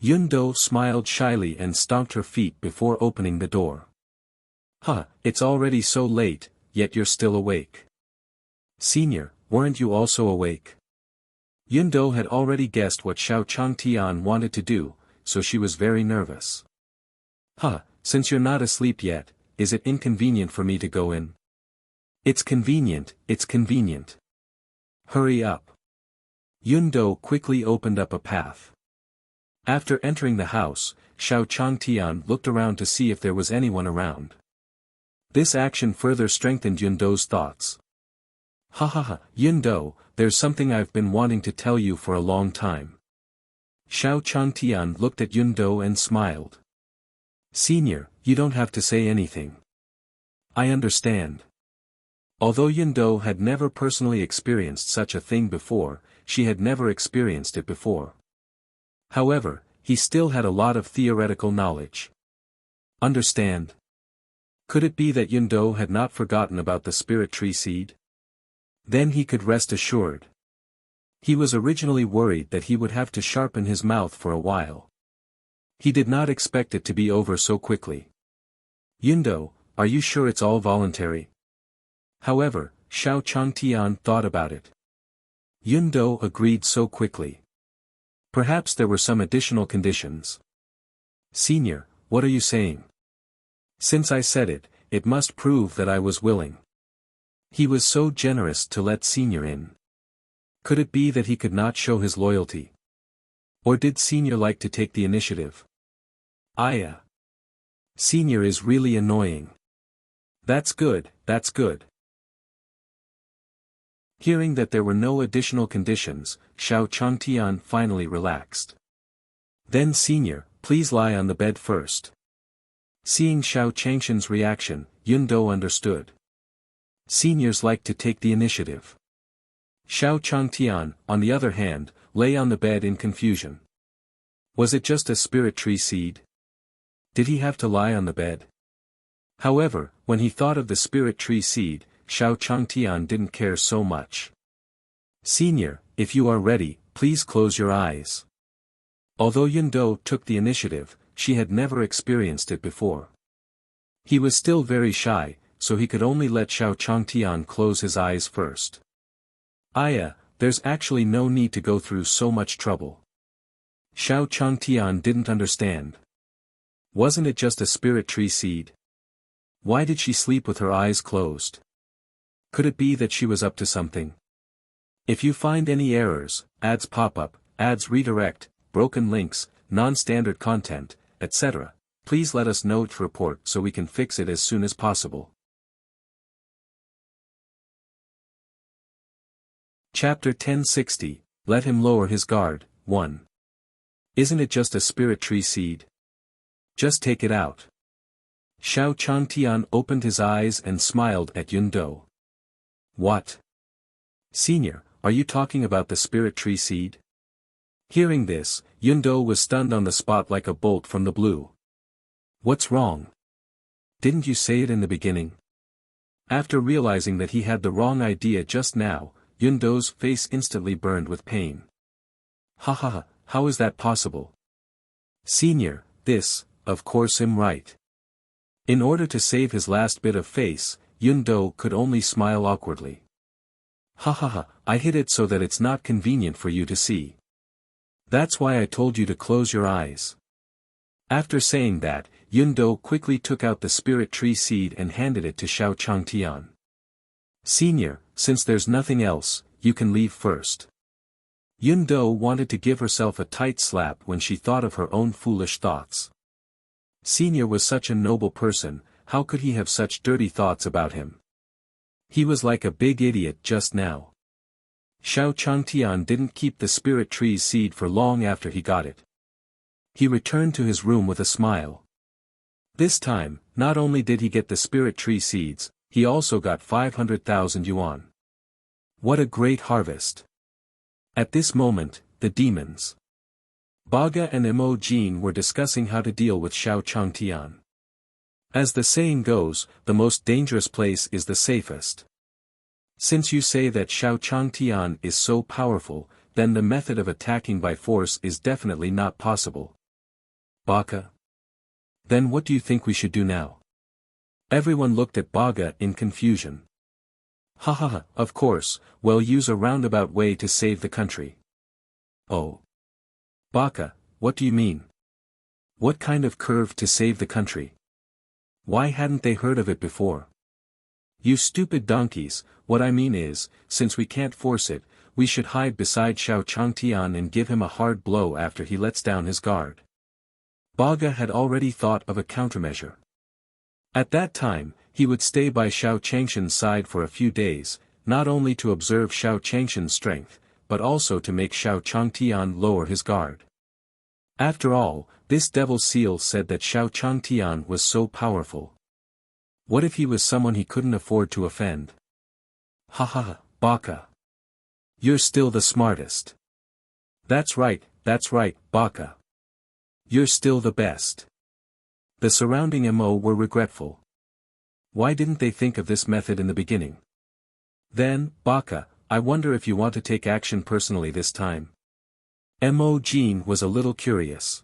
Yundo smiled shyly and stomped her feet before opening the door. Huh, it's already so late, yet you're still awake. Senior, weren't you also awake? Yundo had already guessed what Xiao Chang Tian wanted to do, so she was very nervous. Huh, since you're not asleep yet, is it inconvenient for me to go in? It's convenient, it's convenient. Hurry up. Yundo quickly opened up a path. After entering the house, Xiao Chang Tian looked around to see if there was anyone around. This action further strengthened Yundo's thoughts. Ha ha ha, Yundo, there's something I've been wanting to tell you for a long time. Xiao Chang Tian looked at Yundo and smiled. Senior, you don't have to say anything. I understand. Although Yundo had never personally experienced such a thing before, she had never experienced it before. However, he still had a lot of theoretical knowledge. Understand? Could it be that Yundo had not forgotten about the spirit tree seed? Then he could rest assured. He was originally worried that he would have to sharpen his mouth for a while. He did not expect it to be over so quickly. Yundo, are you sure it's all voluntary? However, Xiao Chang Tian thought about it. Yundo agreed so quickly. Perhaps there were some additional conditions. Senior, what are you saying? Since I said it, it must prove that I was willing. He was so generous to let Senior in. Could it be that he could not show his loyalty? Or did Senior like to take the initiative? Aya. Senior is really annoying. That's good, that's good. Hearing that there were no additional conditions, Xiao Chang Tian finally relaxed. Then Senior, please lie on the bed first. Seeing Xiao Changshan's reaction, Yundo understood. Seniors like to take the initiative. Xiao Chang Tian, on the other hand, lay on the bed in confusion. Was it just a spirit tree seed? Did he have to lie on the bed? However, when he thought of the spirit tree seed, Xiao Chang Tian didn't care so much. Senior, if you are ready, please close your eyes. Although Yundo took the initiative, she had never experienced it before. He was still very shy, so he could only let Xiao Chang Tian close his eyes first. Aya, there's actually no need to go through so much trouble. Xiao Chang Tian didn't understand. Wasn't it just a spirit tree seed? Why did she sleep with her eyes closed? Could it be that she was up to something? If you find any errors, ads pop up, ads redirect, broken links, non-standard content, etc., please let us know to report so we can fix it as soon as possible. Chapter 1060, Let Him Lower His Guard, 1. Isn't it just a spirit tree seed? Just take it out. Xiao Chang Tian opened his eyes and smiled at Yundo. What? Senior, are you talking about the spirit tree seed? Hearing this, Yundo was stunned on the spot like a bolt from the blue. What's wrong? Didn't you say it in the beginning? After realizing that he had the wrong idea just now, Yundo's face instantly burned with pain. Ha ha ha, how is that possible? Senior, this, of course I'm right. In order to save his last bit of face, Yundo could only smile awkwardly. Ha ha ha, I hid it so that it's not convenient for you to see. That's why I told you to close your eyes. After saying that, Yun Do quickly took out the spirit tree seed and handed it to Xiao Changtian. Senior, since there's nothing else, you can leave first. Yun Do wanted to give herself a tight slap when she thought of her own foolish thoughts. Senior was such a noble person, how could he have such dirty thoughts about him? He was like a big idiot just now. Xiao Changtian didn't keep the spirit tree's seed for long after he got it. He returned to his room with a smile. This time, not only did he get the spirit tree seeds, he also got 500,000 yuan. What a great harvest! At this moment, the demons, Baga and Mo Jin, were discussing how to deal with Xiao Changtian. As the saying goes, the most dangerous place is the safest. Since you say that Xiao Changtian is so powerful, then the method of attacking by force is definitely not possible. Baga? Then what do you think we should do now? Everyone looked at Baga in confusion. Ha ha ha, of course, we'll use a roundabout way to save the country. Oh. Baga, what do you mean? What kind of curve to save the country? Why hadn't they heard of it before? You stupid donkeys, what I mean is, since we can't force it, we should hide beside Xiao Changtian and give him a hard blow after he lets down his guard. Baga had already thought of a countermeasure. At that time, he would stay by Xiao Changshan's side for a few days, not only to observe Xiao Changshan's strength, but also to make Xiao Changtian lower his guard. After all, this devil seal said that Xiao Changtian was so powerful. What if he was someone he couldn't afford to offend? Ha ha ha, Baga. You're still the smartest. That's right, Baga. You're still the best. The surrounding Mo were regretful. Why didn't they think of this method in the beginning? Then, Baga, I wonder if you want to take action personally this time. Mo Jin was a little curious.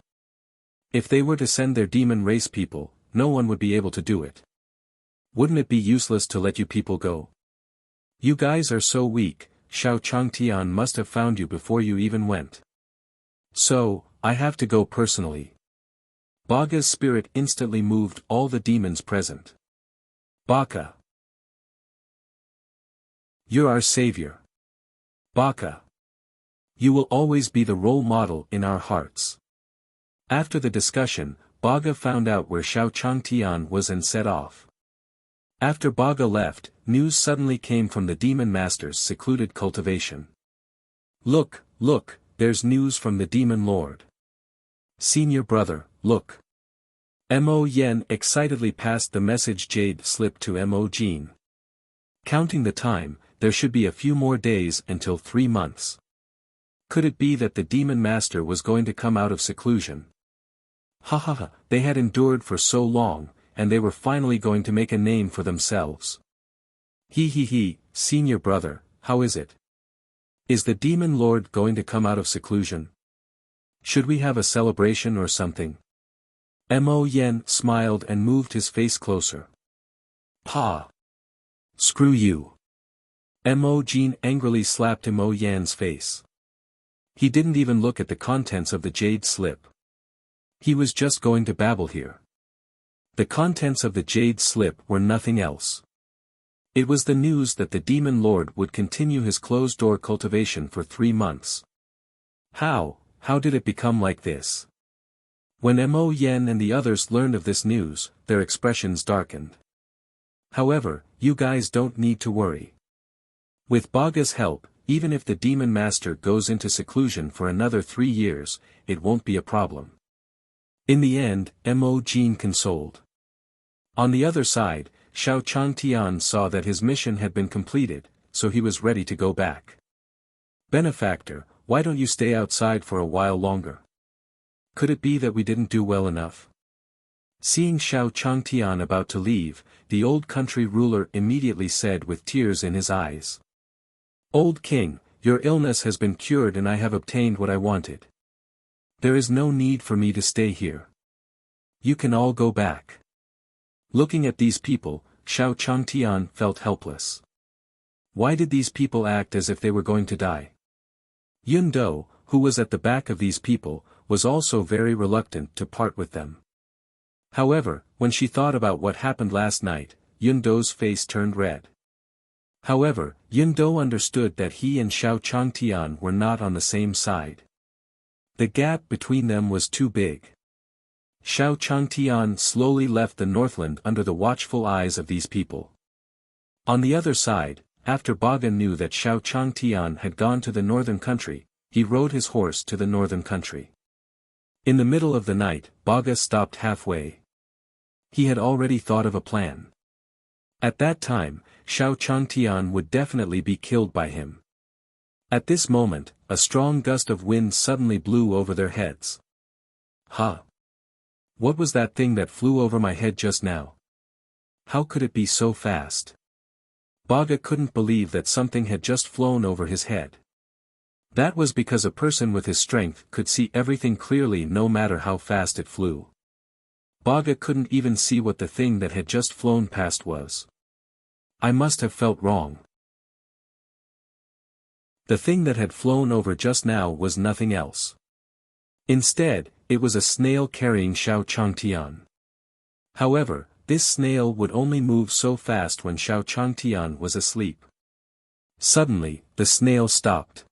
If they were to send their demon race people, no one would be able to do it. Wouldn't it be useless to let you people go? You guys are so weak, Xiao Changtian must have found you before you even went. So, I have to go personally. Baga's spirit instantly moved all the demons present. Baga. You're our savior. Baga. You will always be the role model in our hearts. After the discussion, Baga found out where Xiao Changtian was and set off. After Baga left, news suddenly came from the demon master's secluded cultivation. Look, there's news from the demon lord. Senior brother, look. Mo Yen excitedly passed the message jade slip to Mo Jin. Counting the time, there should be a few more days until 3 months. Could it be that the demon master was going to come out of seclusion? Ha ha ha, they had endured for so long, and they were finally going to make a name for themselves. He, senior brother, how is it? Is the demon lord going to come out of seclusion? Should we have a celebration or something? Mo Yen smiled and moved his face closer. Pa! Screw you! Mo Jin angrily slapped Mo Yan's face. He didn't even look at the contents of the jade slip. He was just going to babble here. The contents of the jade slip were nothing else. It was the news that the demon lord would continue his closed-door cultivation for 3 months. How did it become like this? When Mo Yen and the others learned of this news, their expressions darkened. However, you guys don't need to worry. With Baga's help, even if the demon master goes into seclusion for another 3 years, it won't be a problem. In the end, Mo Jin consoled. On the other side, Xiao Changtian saw that his mission had been completed, so he was ready to go back. Benefactor, why don't you stay outside for a while longer? Could it be that we didn't do well enough? Seeing Xiao Changtian about to leave, the old country ruler immediately said with tears in his eyes. Old king, your illness has been cured and I have obtained what I wanted. There is no need for me to stay here. You can all go back. Looking at these people, Xiao Changtian felt helpless. Why did these people act as if they were going to die? Yun Do, who was at the back of these people, was also very reluctant to part with them. However, when she thought about what happened last night, Yun Do's face turned red. However, Yun Do understood that he and Xiao Changtian were not on the same side. The gap between them was too big. Xiao Changtian slowly left the Northland under the watchful eyes of these people. On the other side, after Baga knew that Xiao Changtian had gone to the northern country, he rode his horse to the northern country. In the middle of the night, Baga stopped halfway. He had already thought of a plan. At that time, Xiao Changtian would definitely be killed by him. At this moment, a strong gust of wind suddenly blew over their heads. Huh! What was that thing that flew over my head just now? How could it be so fast? Baga couldn't believe that something had just flown over his head. That was because a person with his strength could see everything clearly no matter how fast it flew. Baga couldn't even see what the thing that had just flown past was. I must have felt wrong. The thing that had flown over just now was nothing else. Instead, it was a snail carrying Xiao Changtian. However, this snail would only move so fast when Xiao Changtian was asleep. Suddenly, the snail stopped.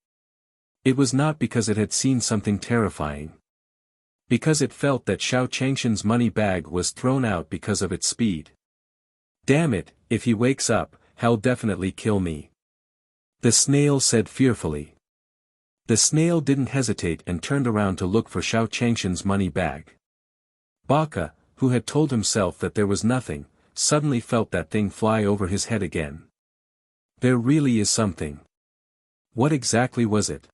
It was not because it had seen something terrifying. Because it felt that Xiao Changshan's money bag was thrown out because of its speed. Damn it, if he wakes up, he'll definitely kill me. The snail said fearfully. The snail didn't hesitate and turned around to look for Xiao Changshan's money bag. Baka, who had told himself that there was nothing, suddenly felt that thing fly over his head again. There really is something. What exactly was it?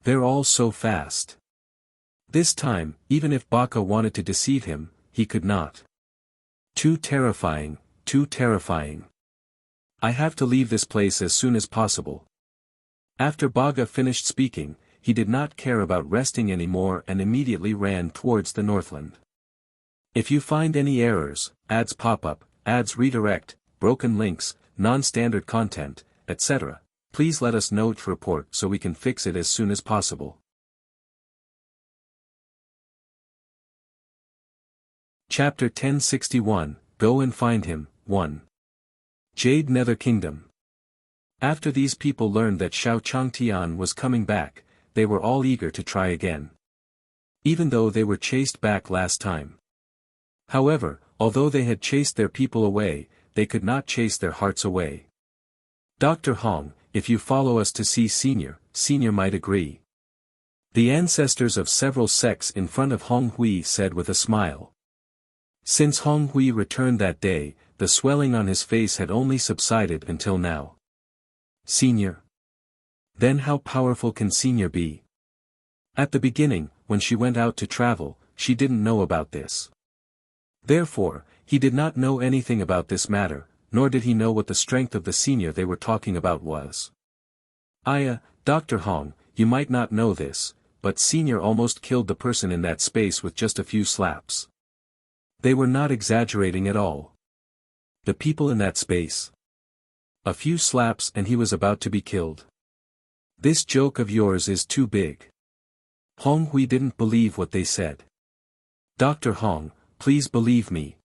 They're all so fast. This time, even if Baka wanted to deceive him, he could not. Too terrifying, too terrifying. I have to leave this place as soon as possible. After Baga finished speaking, he did not care about resting anymore and immediately ran towards the Northland. If you find any errors, ads pop up, ads redirect, broken links, non-standard content, etc., please let us know to report so we can fix it as soon as possible. Chapter 1061, Go and Find Him, 1. Jade Nether Kingdom. After these people learned that Xiao Changtian was coming back, they were all eager to try again. Even though they were chased back last time. However, although they had chased their people away, they could not chase their hearts away. Dr. Hong, if you follow us to see Senior might agree. The ancestors of several sects in front of Hong Hui said with a smile. Since Hong Hui returned that day, the swelling on his face had only subsided until now. Senior? Then how powerful can Senior be? At the beginning, when she went out to travel, she didn't know about this. Therefore, he did not know anything about this matter, nor did he know what the strength of the Senior they were talking about was. Dr. Hong, you might not know this, but Senior almost killed the person in that space with just a few slaps. They were not exaggerating at all. The people in that space. A few slaps and he was about to be killed. This joke of yours is too big. Hong Hui didn't believe what they said. Dr. Hong, please believe me.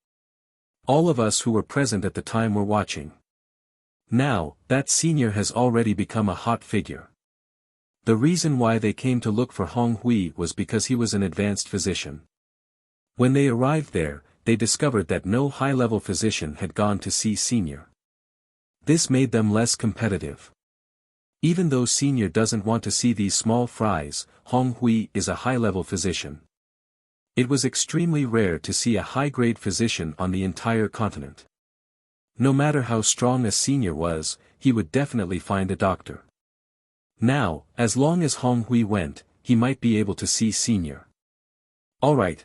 All of us who were present at the time were watching. Now, that Senior has already become a hot figure. The reason why they came to look for Hong Hui was because he was an advanced physician. When they arrived there, they discovered that no high-level physician had gone to see Senior. This made them less competitive. Even though Senior doesn't want to see these small fries, Hong Hui is a high-level physician. It was extremely rare to see a high-grade physician on the entire continent. No matter how strong a Senior was, he would definitely find a doctor. Now, as long as Hong Hui went, he might be able to see Senior. Alright.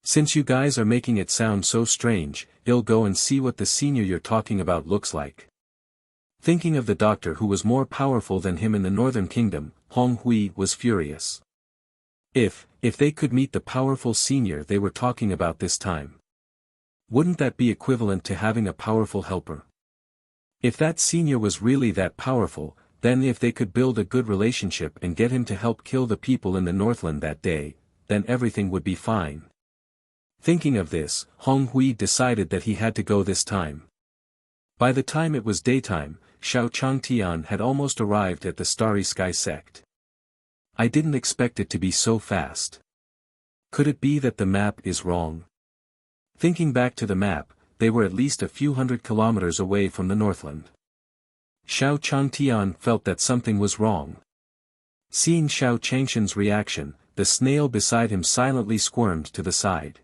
Since you guys are making it sound so strange, I'll go and see what the Senior you're talking about looks like. Thinking of the doctor who was more powerful than him in the Northern Kingdom, Hong Hui was furious. If they could meet the powerful Senior they were talking about this time. Wouldn't that be equivalent to having a powerful helper? If that senior was really that powerful, then if they could build a good relationship and get him to help kill the people in the Northland that day, then everything would be fine. Thinking of this, Hong Hui decided that he had to go this time. By the time it was daytime, Xiao Changtian had almost arrived at the Starry Sky sect. I didn't expect it to be so fast. Could it be that the map is wrong? Thinking back to the map, they were at least a few hundred kilometers away from the Northland. Xiao Changtian felt that something was wrong. Seeing Xiao Changshan's reaction, the snail beside him silently squirmed to the side.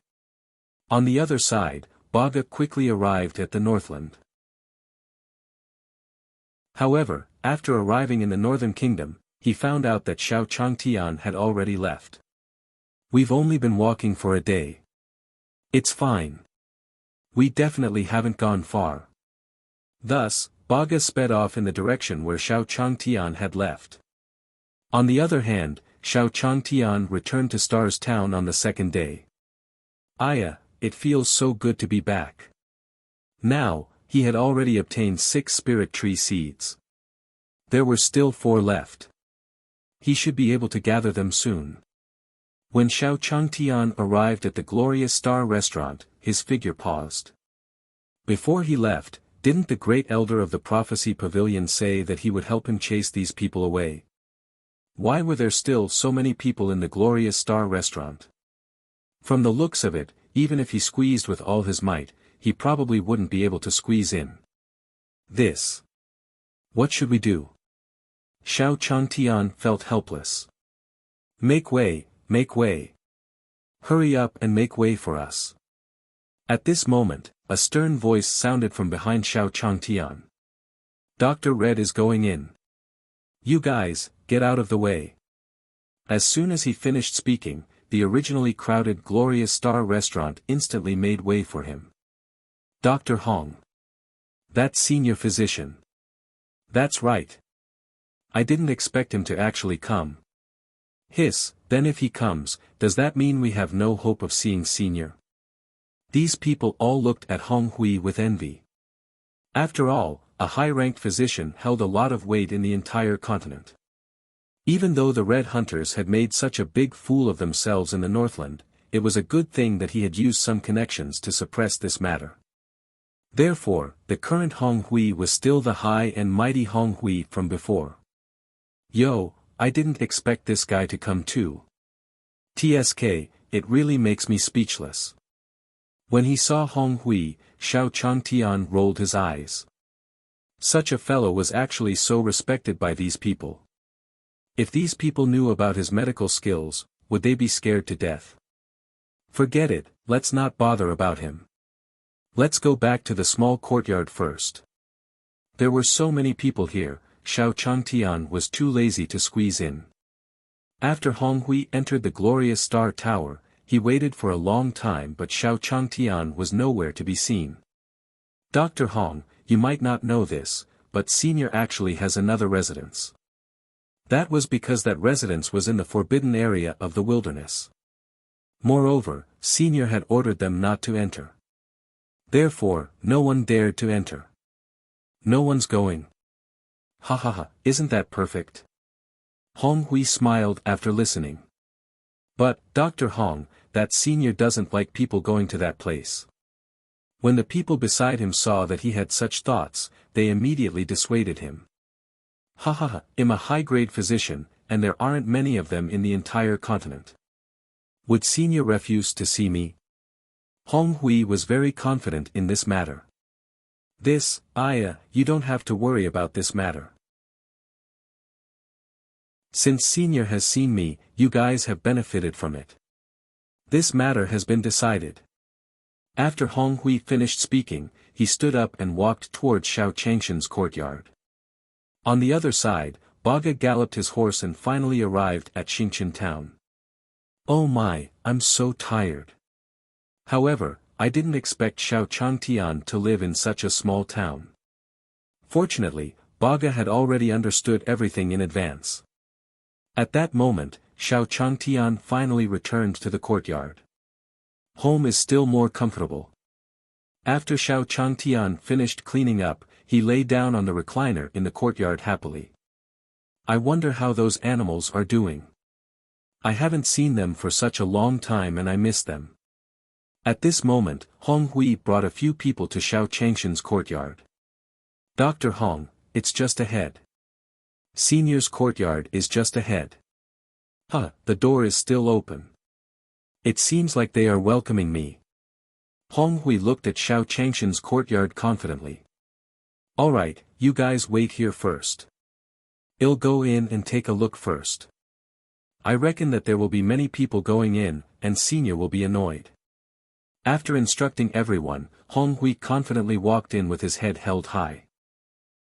On the other side, Baga quickly arrived at the Northland. However, after arriving in the Northern Kingdom, he found out that Xiao Changtian had already left. We've only been walking for a day. It's fine. We definitely haven't gone far. Thus, Baga sped off in the direction where Xiao Changtian had left. On the other hand, Xiao Changtian returned to Star's town on the second day. Aya, it feels so good to be back. Now, he had already obtained 6 spirit tree seeds. There were still 4 left. He should be able to gather them soon. When Xiao Changtian arrived at the Glorious Star restaurant, his figure paused. Before he left, didn't the great elder of the prophecy pavilion say that he would help him chase these people away? Why were there still so many people in the Glorious Star restaurant? From the looks of it, even if he squeezed with all his might, he probably wouldn't be able to squeeze in. This. What should we do? Xiao Changtian felt helpless. Make way, make way. Hurry up and make way for us. At this moment, a stern voice sounded from behind Xiao Changtian. Dr. Red is going in. You guys, get out of the way. As soon as he finished speaking, the originally crowded Glorious Star restaurant instantly made way for him. Dr. Hong. That senior physician. That's right. I didn't expect him to actually come. Hiss, then if he comes, does that mean we have no hope of seeing senior? These people all looked at Hong Hui with envy. After all, a high-ranked physician held a lot of weight in the entire continent. Even though the Red Hunters had made such a big fool of themselves in the Northland, it was a good thing that he had used some connections to suppress this matter. Therefore, the current Hong Hui was still the high and mighty Hong Hui from before. Yo, I didn't expect this guy to come too. TSK, it really makes me speechless. When he saw Hong Hui, Xiao Changtian rolled his eyes. Such a fellow was actually so respected by these people. If these people knew about his medical skills, would they be scared to death? Forget it, let's not bother about him. Let's go back to the small courtyard first. There were so many people here, Xiao Changtian was too lazy to squeeze in. After Hong Hui entered the Glorious Star Tower, he waited for a long time but Xiao Changtian was nowhere to be seen. Dr. Hong, you might not know this, but Senior actually has another residence. That was because that residence was in the forbidden area of the wilderness. Moreover, Senior had ordered them not to enter. Therefore, no one dared to enter. No one's going. Ha ha ha, isn't that perfect? Hong Hui smiled after listening. But, Dr. Hong, that Senior doesn't like people going to that place. When the people beside him saw that he had such thoughts, they immediately dissuaded him. Ha ha ha, I'm a high-grade physician, and there aren't many of them in the entire continent. Would Senior refuse to see me? Hong Hui was very confident in this matter. This, you don't have to worry about this matter. Since Senior has seen me, you guys have benefited from it. This matter has been decided. After Hong Hui finished speaking, he stood up and walked towards Xiao Changshan's courtyard. On the other side, Baga galloped his horse and finally arrived at Xingqian town. Oh my, I'm so tired. However, I didn't expect Xiao Changtian to live in such a small town. Fortunately, Baga had already understood everything in advance. At that moment, Xiao Changtian finally returned to the courtyard. Home is still more comfortable. After Xiao Changtian finished cleaning up, he lay down on the recliner in the courtyard happily. I wonder how those animals are doing. I haven't seen them for such a long time and I miss them. At this moment, Hong Hui brought a few people to Xiao Changshan's courtyard. Dr. Hong, it's just ahead. Senior's courtyard is just ahead. The door is still open. It seems like they are welcoming me. Hong Hui looked at Xiao Changshan's courtyard confidently. Alright, you guys wait here first. I'll go in and take a look first. I reckon that there will be many people going in, and Senior will be annoyed. After instructing everyone, Hong Hui confidently walked in with his head held high.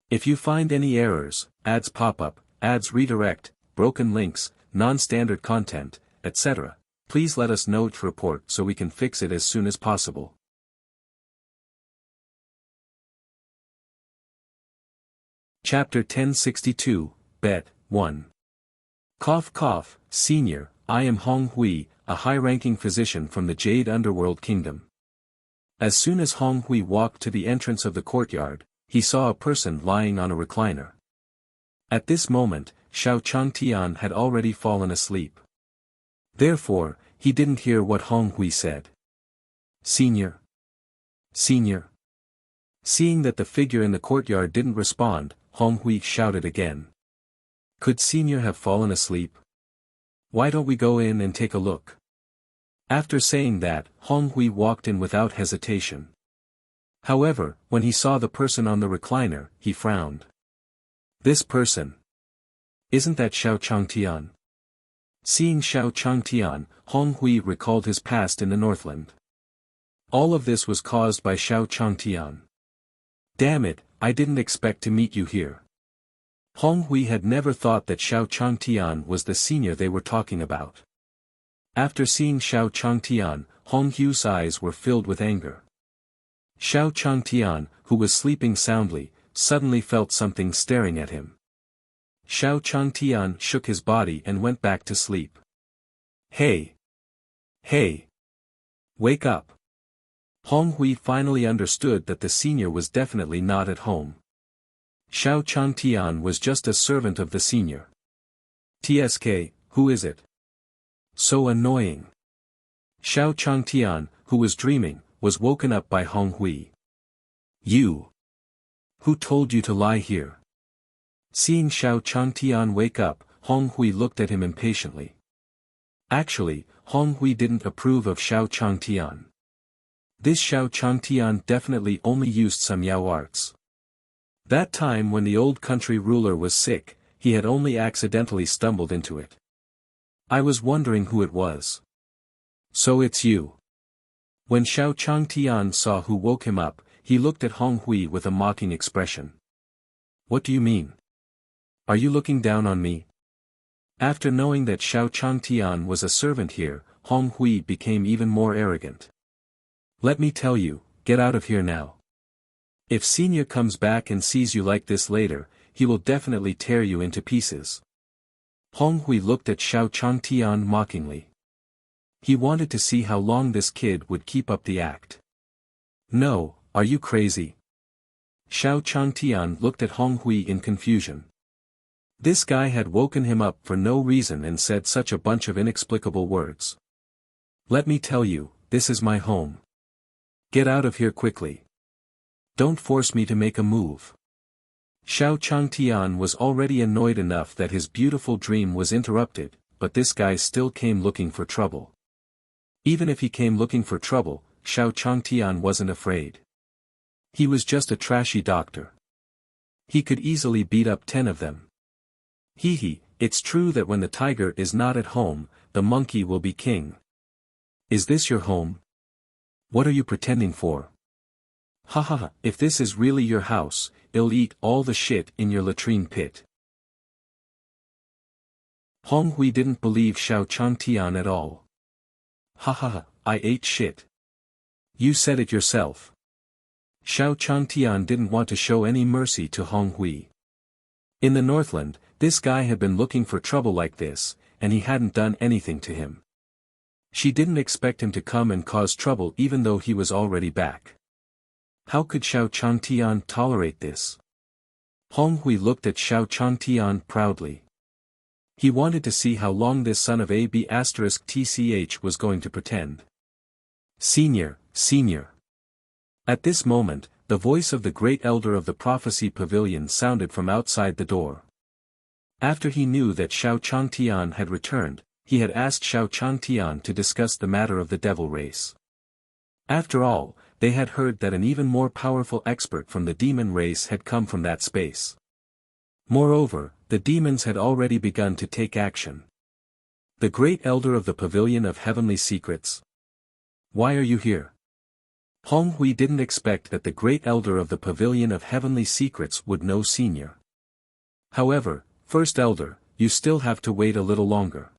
If you find any errors, ads pop up, ads redirect, broken links, non-standard content, etc., please let us know to report so we can fix it as soon as possible. Chapter 1062, Bet 1. Cough cough, Senior, I am Hong Hui, a high-ranking physician from the Jade Underworld Kingdom. As soon as Hong Hui walked to the entrance of the courtyard, he saw a person lying on a recliner. At this moment, Xiao Changtian had already fallen asleep. Therefore, he didn't hear what Hong Hui said. Senior. Senior. Seeing that the figure in the courtyard didn't respond, Hong Hui shouted again. Could Senior have fallen asleep? Why don't we go in and take a look? After saying that, Hong Hui walked in without hesitation. However, when he saw the person on the recliner, he frowned. This person. Isn't that Xiao Changtian? Seeing Xiao Changtian, Hong Hui recalled his past in the Northland. All of this was caused by Xiao Changtian. Damn it, I didn't expect to meet you here. Hong Hui had never thought that Xiao Changtian was the senior they were talking about. After seeing Xiao Changtian, Hong Hui's eyes were filled with anger. Xiao Changtian, who was sleeping soundly, suddenly felt something staring at him. Xiao Changtian shook his body and went back to sleep. Hey! Hey! Wake up! Hong Hui finally understood that the senior was definitely not at home. Xiao Changtian was just a servant of the senior. TSK, who is it? So annoying. Xiao Changtian, who was dreaming, was woken up by Hong Hui. You! Who told you to lie here? Seeing Xiao Changtian wake up, Hong Hui looked at him impatiently. Actually, Hong Hui didn't approve of Xiao Changtian. This Xiao Changtian definitely only used some Yao arts. That time when the old country ruler was sick, he had only accidentally stumbled into it. I was wondering who it was. So it's you. When Xiao Changtian saw who woke him up, he looked at Hong Hui with a mocking expression. What do you mean? Are you looking down on me? After knowing that Xiao Changtian was a servant here, Hong Hui became even more arrogant. Let me tell you, get out of here now. If Senior comes back and sees you like this later, he will definitely tear you into pieces. Hong Hui looked at Xiao Changtian mockingly. He wanted to see how long this kid would keep up the act. No, are you crazy? Xiao Changtian looked at Hong Hui in confusion. This guy had woken him up for no reason and said such a bunch of inexplicable words. Let me tell you, this is my home. Get out of here quickly. Don't force me to make a move. Xiao Changtian was already annoyed enough that his beautiful dream was interrupted, but this guy still came looking for trouble. Even if he came looking for trouble, Xiao Changtian wasn't afraid. He was just a trashy doctor. He could easily beat up 10 of them. Hee, it's true that when the tiger is not at home, the monkey will be king. Is this your home? What are you pretending for? Ha, if this is really your house, I'll eat all the shit in your latrine pit. Hong Hui didn't believe Xiao Changtian at all. Ha, I ate shit. You said it yourself. Xiao Changtian didn't want to show any mercy to Hong Hui. In the Northland, this guy had been looking for trouble like this, and he hadn't done anything to him. She didn't expect him to come and cause trouble even though he was already back. How could Xiao Changtian tolerate this? Hong Hui looked at Xiao Changtian proudly. He wanted to see how long this son of AB*TCH was going to pretend. Senior, senior. At this moment, the voice of the great elder of the prophecy pavilion sounded from outside the door. After he knew that Xiao Changtian had returned, he had asked Xiao Changtian to discuss the matter of the devil race. After all, they had heard that an even more powerful expert from the demon race had come from that space. Moreover, the demons had already begun to take action. The great elder of the pavilion of heavenly secrets. Why are you here? Hong Hui didn't expect that the great elder of the pavilion of heavenly secrets would know senior. However, first elder, you still have to wait a little longer.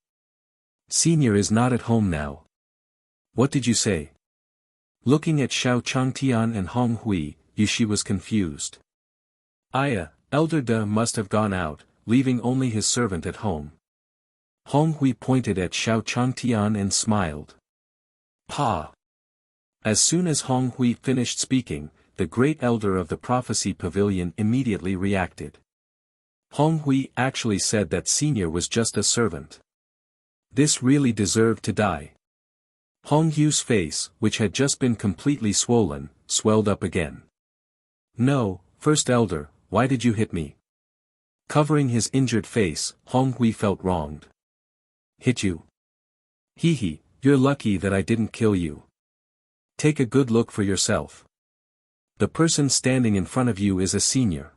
Senior is not at home now. What did you say? Looking at Xiao Changtian and Hong Hui, Yushi was confused. Elder De must have gone out, leaving only his servant at home. Hong Hui pointed at Xiao Changtian and smiled. Pa! As soon as Hong Hui finished speaking, the great elder of the prophecy pavilion immediately reacted. Hong Hui actually said that senior was just a servant. This really deserved to die. Hong Hui's face, which had just been completely swollen, swelled up again. No, first elder, why did you hit me? Covering his injured face, Hong Hui felt wronged. Hit you? Hee, you're lucky that I didn't kill you. Take a good look for yourself. The person standing in front of you is a senior.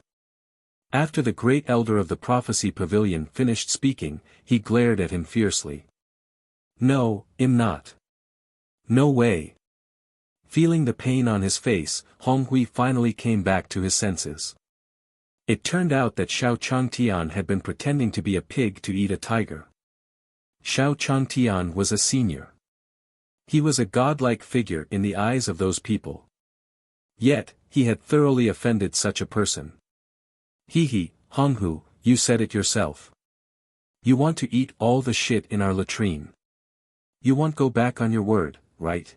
After the great elder of the prophecy pavilion finished speaking, he glared at him fiercely. No, I'm not. No way. Feeling the pain on his face, Hong Hui finally came back to his senses. It turned out that Xiao Changtian had been pretending to be a pig to eat a tiger. Xiao Changtian was a senior. He was a godlike figure in the eyes of those people. Yet, he had thoroughly offended such a person. Hong Hu, you said it yourself. You want to eat all the shit in our latrine. You won't go back on your word, right?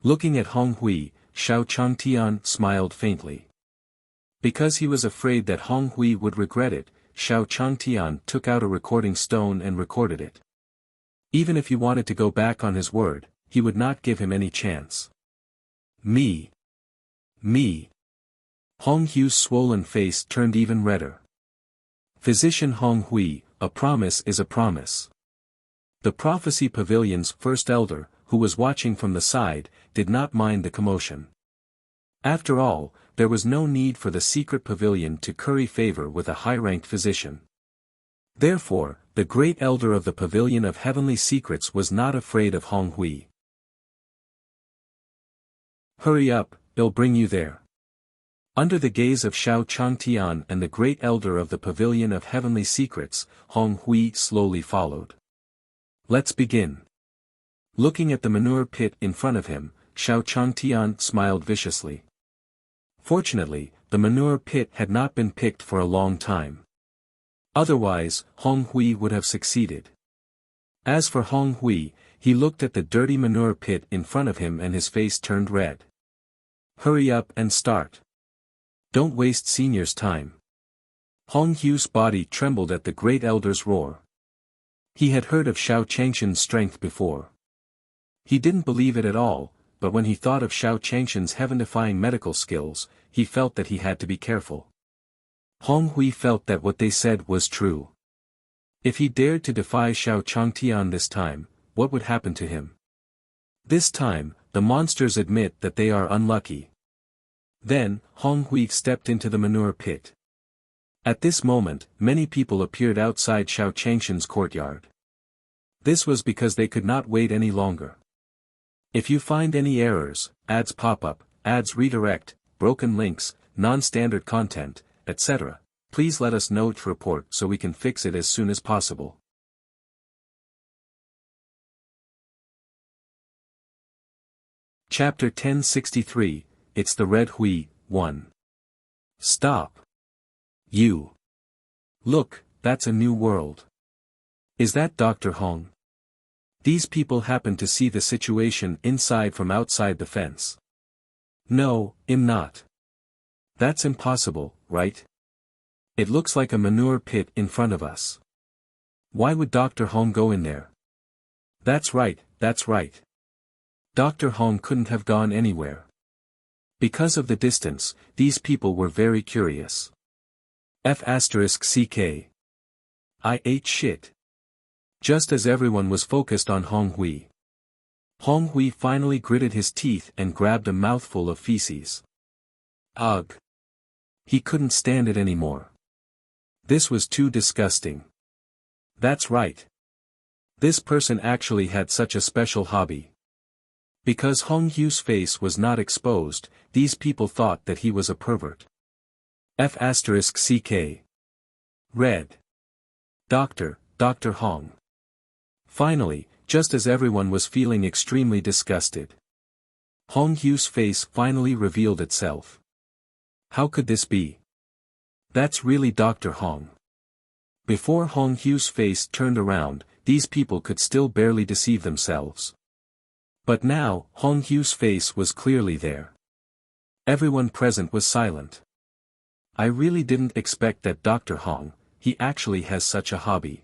Looking at Hong Hui, Xiao Changtian smiled faintly. Because he was afraid that Hong Hui would regret it, Xiao Changtian took out a recording stone and recorded it. Even if he wanted to go back on his word, he would not give him any chance. Me. Hong Hui's swollen face turned even redder. Physician Hong Hui, a promise is a promise. The prophecy pavilion's first elder, who was watching from the side, did not mind the commotion. After all, there was no need for the secret pavilion to curry favor with a high-ranked physician. Therefore, the great elder of the pavilion of heavenly secrets was not afraid of Hong Hui. Hurry up, they'll bring you there. Under the gaze of Xiao Changtian and the great elder of the pavilion of heavenly secrets, Hong Hui slowly followed. Let's begin. Looking at the manure pit in front of him, Xiao Changtian smiled viciously. Fortunately, the manure pit had not been picked for a long time. Otherwise, Hong Hui would have succeeded. As for Hong Hui, he looked at the dirty manure pit in front of him and his face turned red. Hurry up and start. Don't waste senior's time. Hong Hui's body trembled at the great elder's roar. He had heard of Xiao Changshan's strength before. He didn't believe it at all, but when he thought of Xiao Changshan's heaven-defying medical skills, he felt that he had to be careful. Hong Hui felt that what they said was true. If he dared to defy Xiao Changtian this time, what would happen to him? This time, the monsters admit that they are unlucky. Then, Hong Hui stepped into the manure pit. At this moment, many people appeared outside Xiao Changshan's courtyard. This was because they could not wait any longer. If you find any errors, ads pop up, ads redirect, broken links, non-standard content, etc., please let us know to report so we can fix it as soon as possible. Chapter 1063, It's the Red Hui, 1. Stop. You. Look, that's a new world. Is that Dr. Hong? These people happen to see the situation inside from outside the fence. No, I'm not. That's impossible, right? It looks like a manure pit in front of us. Why would Dr. Hong go in there? That's right, that's right. Dr. Hong couldn't have gone anywhere. Because of the distance, these people were very curious. F***ck. I ate shit. Just as everyone was focused on Hong Hui. Hong Hui finally gritted his teeth and grabbed a mouthful of feces. Ugh. He couldn't stand it anymore. This was too disgusting. That's right. This person actually had such a special hobby. Because Hong Hui's face was not exposed, these people thought that he was a pervert. F***ck. Red. Dr. Hong. Finally, just as everyone was feeling extremely disgusted, Hong Hui's face finally revealed itself. How could this be? That's really Dr. Hong. Before Hong Hui's face turned around, these people could still barely deceive themselves. But now, Hong Hui's face was clearly there. Everyone present was silent. I really didn't expect that Dr. Hong, he actually has such a hobby.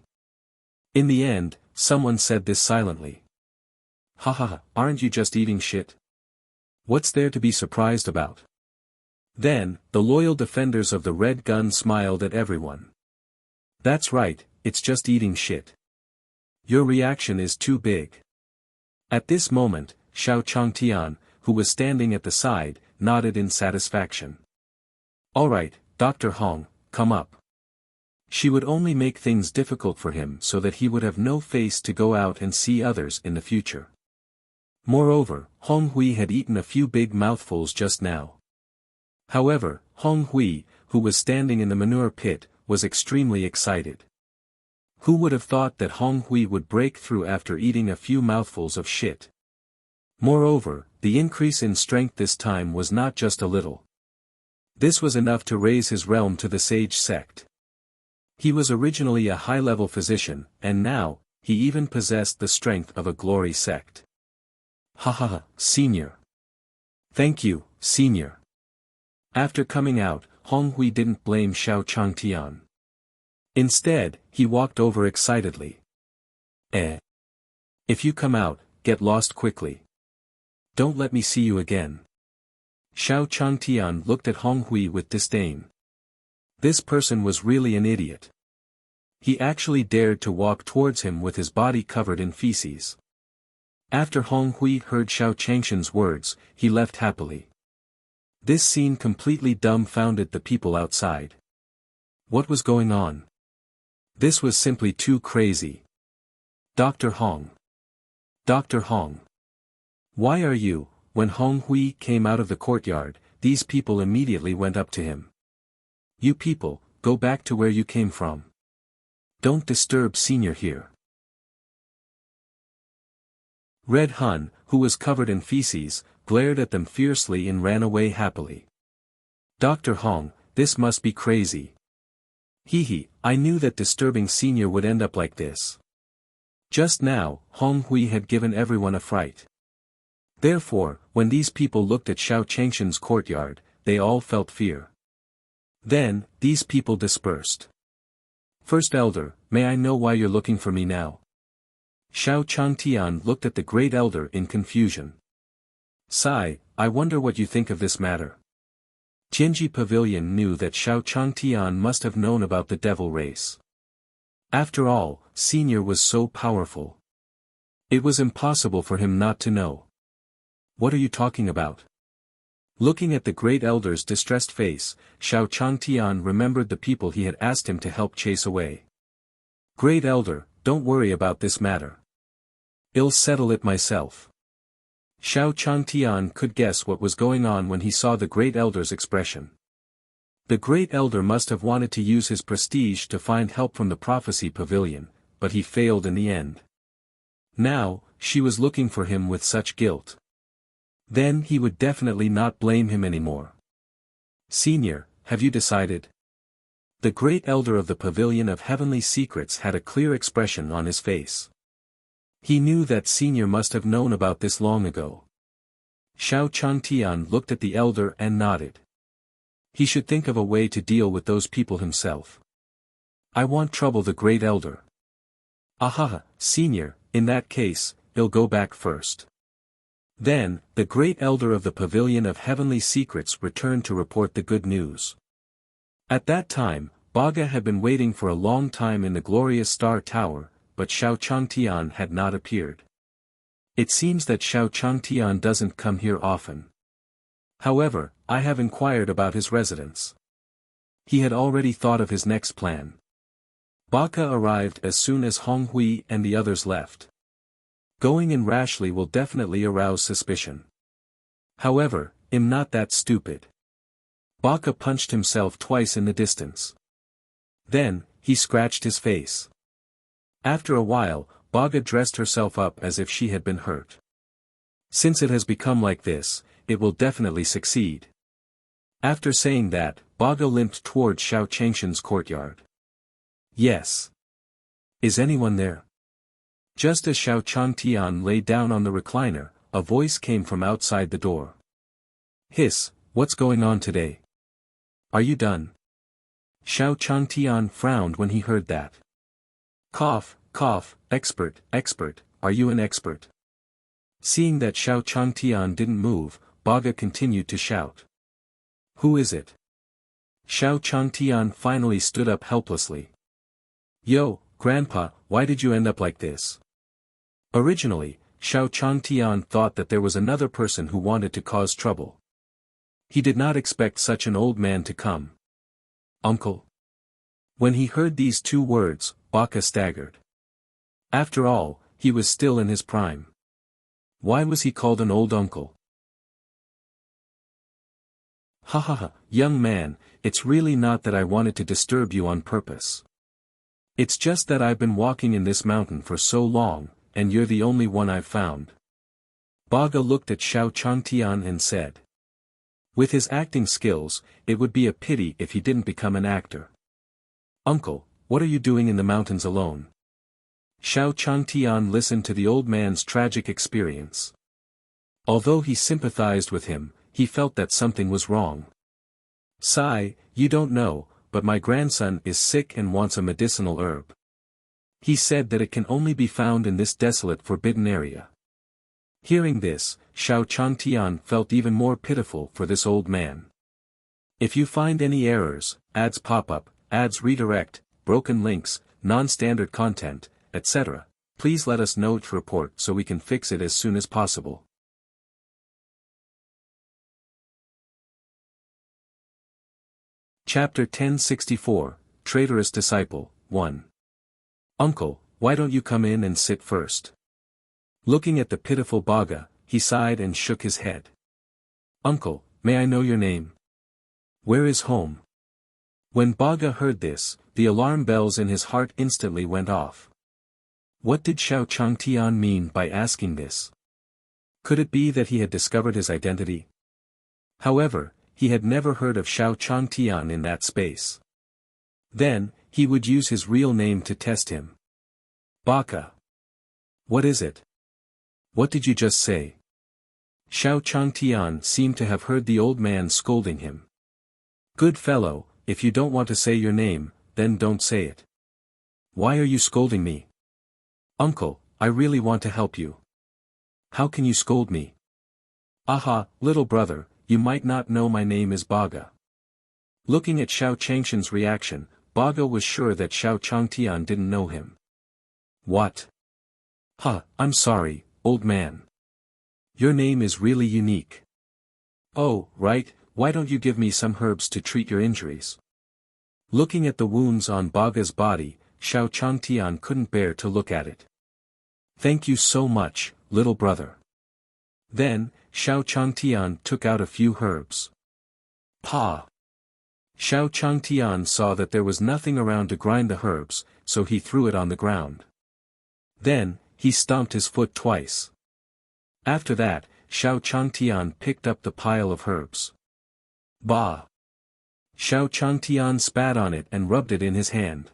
In the end, someone said this silently. Haha, aren't you just eating shit? What's there to be surprised about? Then, the loyal defenders of the red gun smiled at everyone. That's right, it's just eating shit. Your reaction is too big. At this moment, Xiao Changtian, who was standing at the side, nodded in satisfaction. Alright, Dr. Hong, come up. She would only make things difficult for him so that he would have no face to go out and see others in the future. Moreover, Hong Hui had eaten a few big mouthfuls just now. However, Hong Hui, who was standing in the manure pit, was extremely excited. Who would have thought that Hong Hui would break through after eating a few mouthfuls of shit? Moreover, the increase in strength this time was not just a little. This was enough to raise his realm to the sage sect. He was originally a high-level physician, and now, he even possessed the strength of a glory sect. Haha, senior. Thank you, senior. After coming out, Hong Hui didn't blame Xiao Changtian. Instead, he walked over excitedly. If you come out, get lost quickly. Don't let me see you again. Xiao Changtian looked at Hong Hui with disdain. This person was really an idiot. He actually dared to walk towards him with his body covered in feces. After Hong Hui heard Xiao Changshan's words, he left happily. This scene completely dumbfounded the people outside. What was going on? This was simply too crazy. Dr. Hong. Dr. Hong. Why are you? When Hong Hui came out of the courtyard, these people immediately went up to him. You people, go back to where you came from. Don't disturb senior here. Red Hun, who was covered in feces, glared at them fiercely and ran away happily. Dr. Hong, this must be crazy. Hee, I knew that disturbing senior would end up like this. Just now, Hong Hui had given everyone a fright. Therefore, when these people looked at Xiao Changshan's courtyard, they all felt fear. Then, these people dispersed. First Elder, may I know why you're looking for me now? Xiao Changtian looked at the Great Elder in confusion. Sai, I wonder what you think of this matter. Tianji Pavilion knew that Xiao Changtian must have known about the devil race. After all, senior was so powerful. It was impossible for him not to know. What are you talking about? Looking at the Great Elder's distressed face, Xiao Changtian remembered the people he had asked him to help chase away. Great Elder, don't worry about this matter. I'll settle it myself. Xiao Changtian could guess what was going on when he saw the Great Elder's expression. The Great Elder must have wanted to use his prestige to find help from the Prophecy Pavilion, but he failed in the end. Now, she was looking for him with such guilt. Then he would definitely not blame him anymore. Senior, have you decided? The Great Elder of the Pavilion of Heavenly Secrets had a clear expression on his face. He knew that Senior must have known about this long ago. Xiao Changtian looked at the elder and nodded. He should think of a way to deal with those people himself. I won't trouble the great elder. Ahaha, senior, in that case, he'll go back first. Then, the great elder of the Pavilion of Heavenly Secrets returned to report the good news. At that time, Baga had been waiting for a long time in the glorious Star Tower, but Xiao Changtian had not appeared. It seems that Xiao Changtian doesn't come here often. However, I have inquired about his residence. He had already thought of his next plan. Baga arrived as soon as Hong Hui and the others left. Going in rashly will definitely arouse suspicion. However, I'm not that stupid. Baga punched himself twice in the distance. Then, he scratched his face. After a while, Baga dressed herself up as if she had been hurt. Since it has become like this, it will definitely succeed. After saying that, Baga limped toward Xiao Changshan's courtyard. Yes. Is anyone there? Just as Xiao Changtian lay down on the recliner, a voice came from outside the door. Hiss, what's going on today? Are you done? Xiao Changtian frowned when he heard that. Cough, cough, expert, are you an expert? Seeing that Xiao Changtian didn't move, Baga continued to shout. Who is it? Xiao Changtian finally stood up helplessly. Yo, Grandpa, why did you end up like this? Originally, Xiao Changtian thought that there was another person who wanted to cause trouble. He did not expect such an old man to come. Uncle? When he heard these two words, Baga staggered. After all, he was still in his prime. Why was he called an old uncle? Ha ha ha, young man, it's really not that I wanted to disturb you on purpose. It's just that I've been walking in this mountain for so long, and you're the only one I've found. Baga looked at Xiao Changtian and said. With his acting skills, it would be a pity if he didn't become an actor. Uncle, what are you doing in the mountains alone? Xiao Changtian listened to the old man's tragic experience. Although he sympathized with him, he felt that something was wrong. Sigh, you don't know, but my grandson is sick and wants a medicinal herb. He said that it can only be found in this desolate forbidden area. Hearing this, Xiao Changtian felt even more pitiful for this old man. If you find any errors, ads pop up, ads redirect, broken links, non-standard content, etc., please let us know to report so we can fix it as soon as possible. Chapter 1064, Traitorous Disciple, 1. Uncle, why don't you come in and sit first? Looking at the pitiful Baga, he sighed and shook his head. Uncle, may I know your name? Where is home? When Baga heard this, the alarm bells in his heart instantly went off. What did Xiao Changtian mean by asking this? Could it be that he had discovered his identity? However, he had never heard of Xiao Changtian in that space. Then, he would use his real name to test him. Baga. What is it? What did you just say? Xiao Changtian seemed to have heard the old man scolding him. Good fellow, if you don't want to say your name, then don't say it. Why are you scolding me? Uncle, I really want to help you. How can you scold me? Aha, little brother, you might not know my name is Baga. Looking at Xiao Changshan's reaction, Baga was sure that Xiao Changtian didn't know him. What? I'm sorry, old man. Your name is really unique. Oh, right, why don't you give me some herbs to treat your injuries? Looking at the wounds on Baga's body, Xiao Changtian couldn't bear to look at it. Thank you so much, little brother. Then, Xiao Changtian took out a few herbs. Pa! Xiao Changtian saw that there was nothing around to grind the herbs, so he threw it on the ground. Then, he stomped his foot twice. After that, Xiao Changtian picked up the pile of herbs. Bah! Xiao Changtian spat on it and rubbed it in his hand.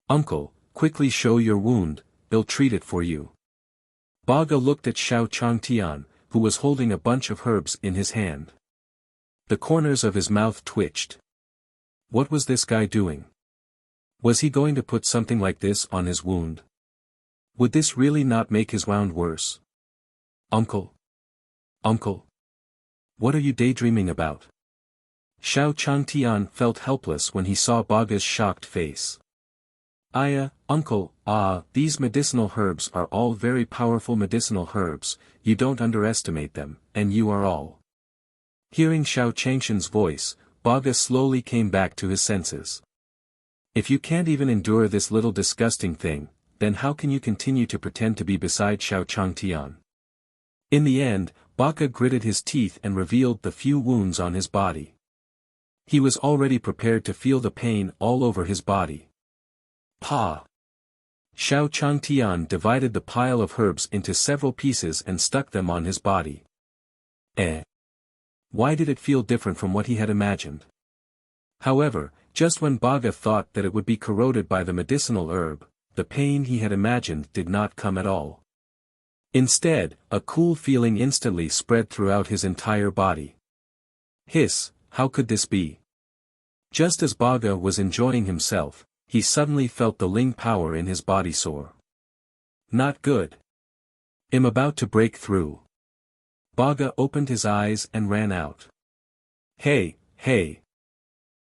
Uncle, quickly show your wound, they'll treat it for you. Baga looked at Xiao Changtian, who was holding a bunch of herbs in his hand. The corners of his mouth twitched. What was this guy doing? Was he going to put something like this on his wound? Would this really not make his wound worse? Uncle? Uncle? What are you daydreaming about? Xiao Changtian felt helpless when he saw Baga's shocked face. Uncle, these medicinal herbs are all very powerful medicinal herbs, you don't underestimate them, and you are all. Hearing Xiao Changshan's voice, Baga slowly came back to his senses. If you can't even endure this little disgusting thing, then how can you continue to pretend to be beside Xiao Changtian? In the end, Baga gritted his teeth and revealed the few wounds on his body. He was already prepared to feel the pain all over his body. Pa! Xiao Changtian divided the pile of herbs into several pieces and stuck them on his body. Why did it feel different from what he had imagined? However, just when Baga thought that it would be corroded by the medicinal herb, the pain he had imagined did not come at all. Instead, a cool feeling instantly spread throughout his entire body. Hiss, how could this be? Just as Baga was enjoying himself, he suddenly felt the Ling power in his body soar. Not good. I'm about to break through. Baga opened his eyes and ran out. Hey!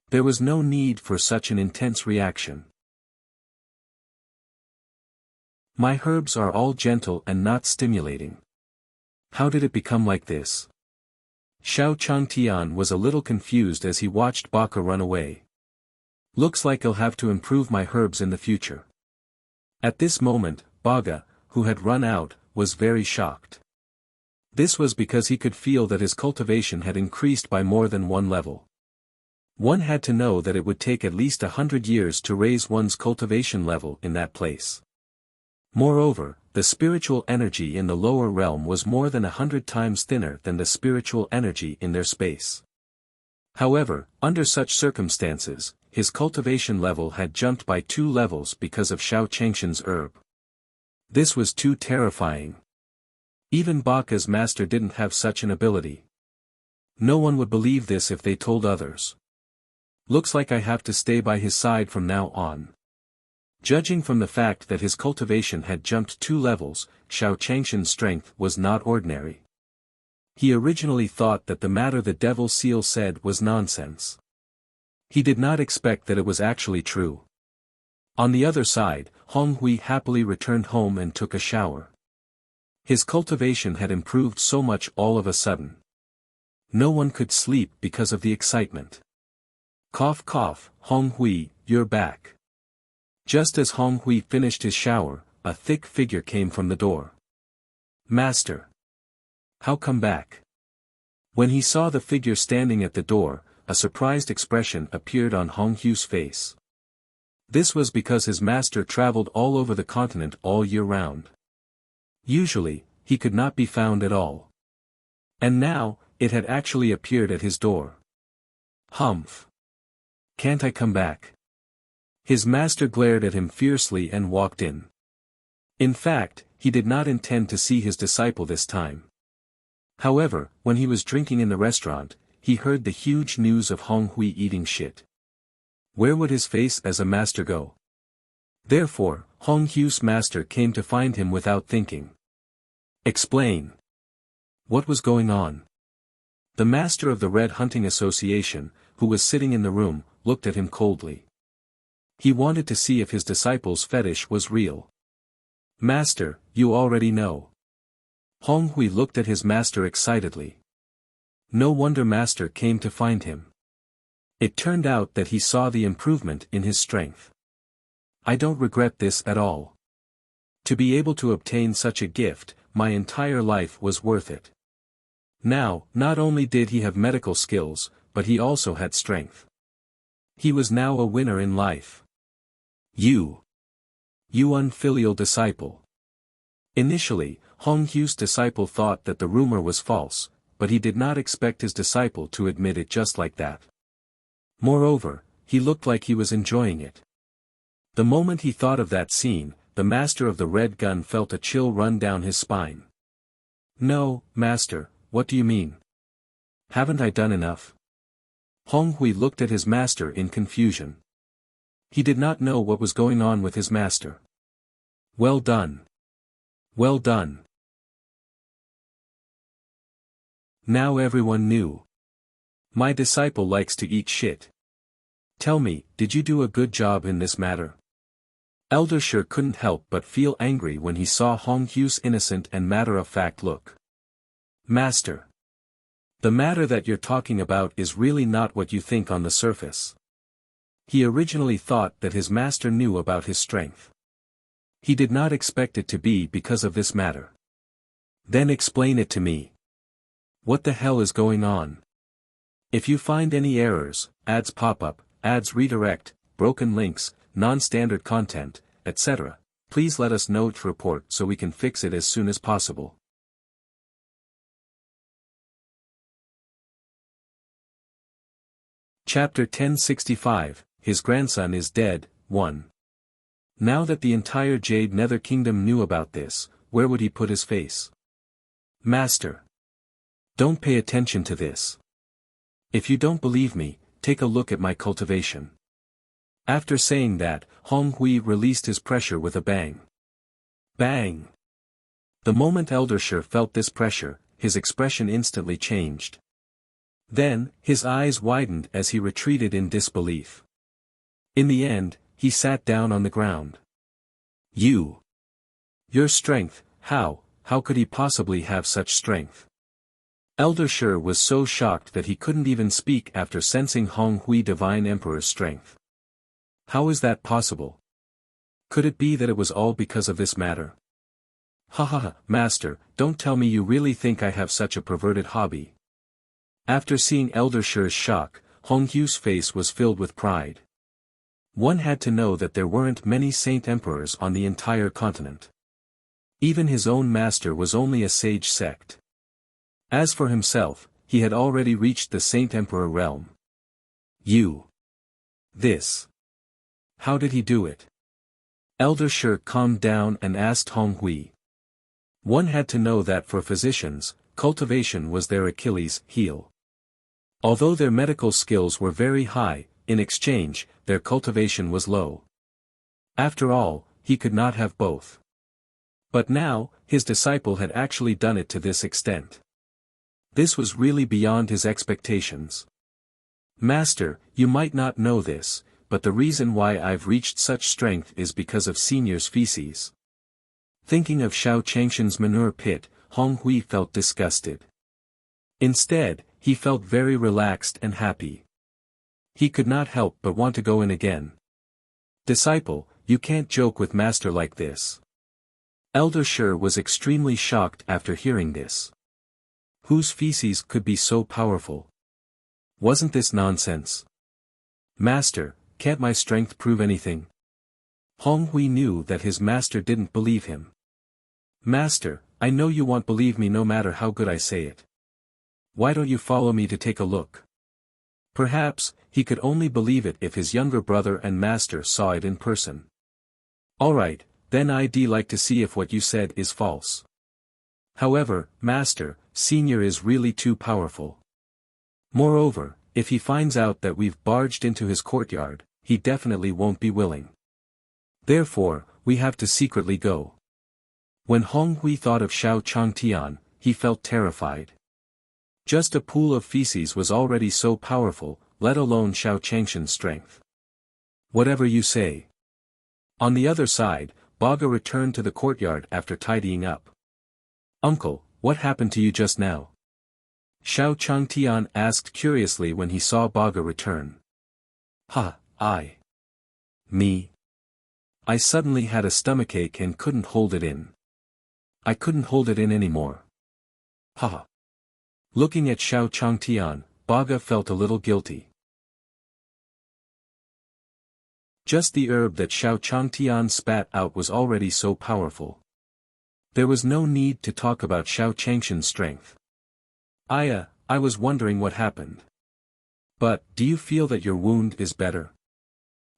There was no need for such an intense reaction. My herbs are all gentle and not stimulating. How did it become like this? Xiao Changtian was a little confused as he watched Baga run away. Looks like I'll have to improve my herbs in the future. At this moment, Baga, who had run out, was very shocked. This was because he could feel that his cultivation had increased by more than one level. One had to know that it would take at least 100 years to raise one's cultivation level in that place. Moreover, the spiritual energy in the lower realm was more than 100 times thinner than the spiritual energy in their space. However, under such circumstances, his cultivation level had jumped by 2 levels because of Xiao Changshan's herb. This was too terrifying. Even Baga's master didn't have such an ability. No one would believe this if they told others. Looks like I have to stay by his side from now on. Judging from the fact that his cultivation had jumped 2 levels, Xiao Changshan's strength was not ordinary. He originally thought that the matter the devil seal said was nonsense. He did not expect that it was actually true. On the other side, Hong Hui happily returned home and took a shower. His cultivation had improved so much all of a sudden. No one could sleep because of the excitement. Cough cough, Hong Hui, you're back. Just as Hong Hui finished his shower, a thick figure came from the door. Master! How come back? When he saw the figure standing at the door, a surprised expression appeared on Hong Hui's face. This was because his master traveled all over the continent all year round. Usually, he could not be found at all. And now, it had actually appeared at his door. Humph! Can't I come back? His master glared at him fiercely and walked in. In fact, he did not intend to see his disciple this time. However, when he was drinking in the restaurant, he heard the huge news of Hong Hui eating shit. Where would his face as a master go? Therefore, Hong Hui's master came to find him without thinking. Explain. What was going on? The master of the Red Hunting Association, who was sitting in the room, looked at him coldly. He wanted to see if his disciple's fetish was real. Master, you already know. Hong Hui looked at his master excitedly. No wonder master came to find him. It turned out that he saw the improvement in his strength. I don't regret this at all. To be able to obtain such a gift, my entire life was worth it. Now, not only did he have medical skills, but he also had strength. He was now a winner in life. You unfilial disciple. Initially, Hong Hui's disciple thought that the rumor was false, but he did not expect his disciple to admit it just like that. Moreover, he looked like he was enjoying it. The moment he thought of that scene, the master of the red gun felt a chill run down his spine. No, master, what do you mean? Haven't I done enough? Hong Hui looked at his master in confusion. He did not know what was going on with his master. Well done. Well done. Now everyone knew. My disciple likes to eat shit. Tell me, did you do a good job in this matter? Elder Shi couldn't help but feel angry when he saw Hong Hui's innocent and matter-of-fact look. Master. The matter that you're talking about is really not what you think on the surface. He originally thought that his master knew about his strength. He did not expect it to be because of this matter. Then explain it to me. What the hell is going on? If you find any errors, ads pop up, ads redirect, broken links, non-standard content, etc., please let us know to report so we can fix it as soon as possible. Chapter 1065, His Grandson is Dead, 1. Now that the entire Jade Nether Kingdom knew about this, where would he put his face? Master. Don't pay attention to this. If you don't believe me, take a look at my cultivation. After saying that, Hong Hui released his pressure with a bang. Bang! The moment Elder Shi felt this pressure, his expression instantly changed. Then, his eyes widened as he retreated in disbelief. In the end, he sat down on the ground. Your strength, how could he possibly have such strength? Elder Shi was so shocked that he couldn't even speak after sensing Hong Hui Divine Emperor's strength. How is that possible? Could it be that it was all because of this matter? Ha ha ha, master, don't tell me you really think I have such a perverted hobby. After seeing Elder Shi's shock, Hong Hui's face was filled with pride. One had to know that there weren't many saint emperors on the entire continent. Even his own master was only a sage sect. As for himself, he had already reached the saint emperor realm. How did he do it? Elder Shi calmed down and asked Hong Hui. One had to know that for physicians, cultivation was their Achilles' heel. Although their medical skills were very high, in exchange, their cultivation was low. After all, he could not have both. But now, his disciple had actually done it to this extent. This was really beyond his expectations. Master, you might not know this, but the reason why I've reached such strength is because of Senior's feces. Thinking of Xiao Changshan's manure pit, Hong Hui felt disgusted. Instead, he felt very relaxed and happy. He could not help but want to go in again. Disciple, you can't joke with master like this. Elder Shi was extremely shocked after hearing this. Whose feces could be so powerful? Wasn't this nonsense? Master, can't my strength prove anything? Hong Hui knew that his master didn't believe him. Master, I know you won't believe me no matter how good I say it. Why don't you follow me to take a look? Perhaps, he could only believe it if his younger brother and master saw it in person. Alright, then I'd like to see if what you said is false. However, master, Senior is really too powerful. Moreover, if he finds out that we've barged into his courtyard, he definitely won't be willing. Therefore, we have to secretly go. When Hong Hui thought of Xiao Changtian, he felt terrified. Just a pool of feces was already so powerful, let alone Xiao Changshan's strength. Whatever you say. On the other side, Baga returned to the courtyard after tidying up. Uncle, what happened to you just now? Xiao Changtian asked curiously when he saw Baga return. Me? I suddenly had a stomachache and couldn't hold it in. I couldn't hold it in anymore. Looking at Xiao Changtian, Baga felt a little guilty. Just the herb that Xiao Changtian spat out was already so powerful. There was no need to talk about Xiao Changshan's strength. I was wondering what happened. But, do you feel that your wound is better?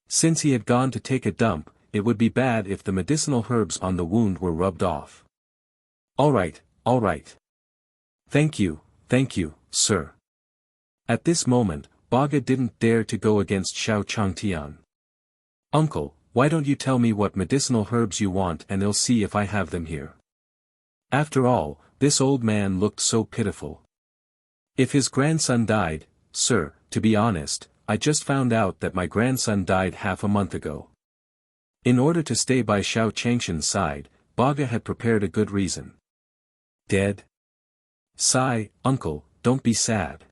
Since he had gone to take a dump, it would be bad if the medicinal herbs on the wound were rubbed off. Alright. Thank you, sir. At this moment, Baga didn't dare to go against Xiao Changtian. Uncle, why don't you tell me what medicinal herbs you want and I'll see if I have them here. After all, this old man looked so pitiful. If his grandson died, sir, to be honest, I just found out that my grandson died half a month ago. In order to stay by Xiao Changshan's side, Baga had prepared a good reason. Dead? Sigh, uncle, don't be sad.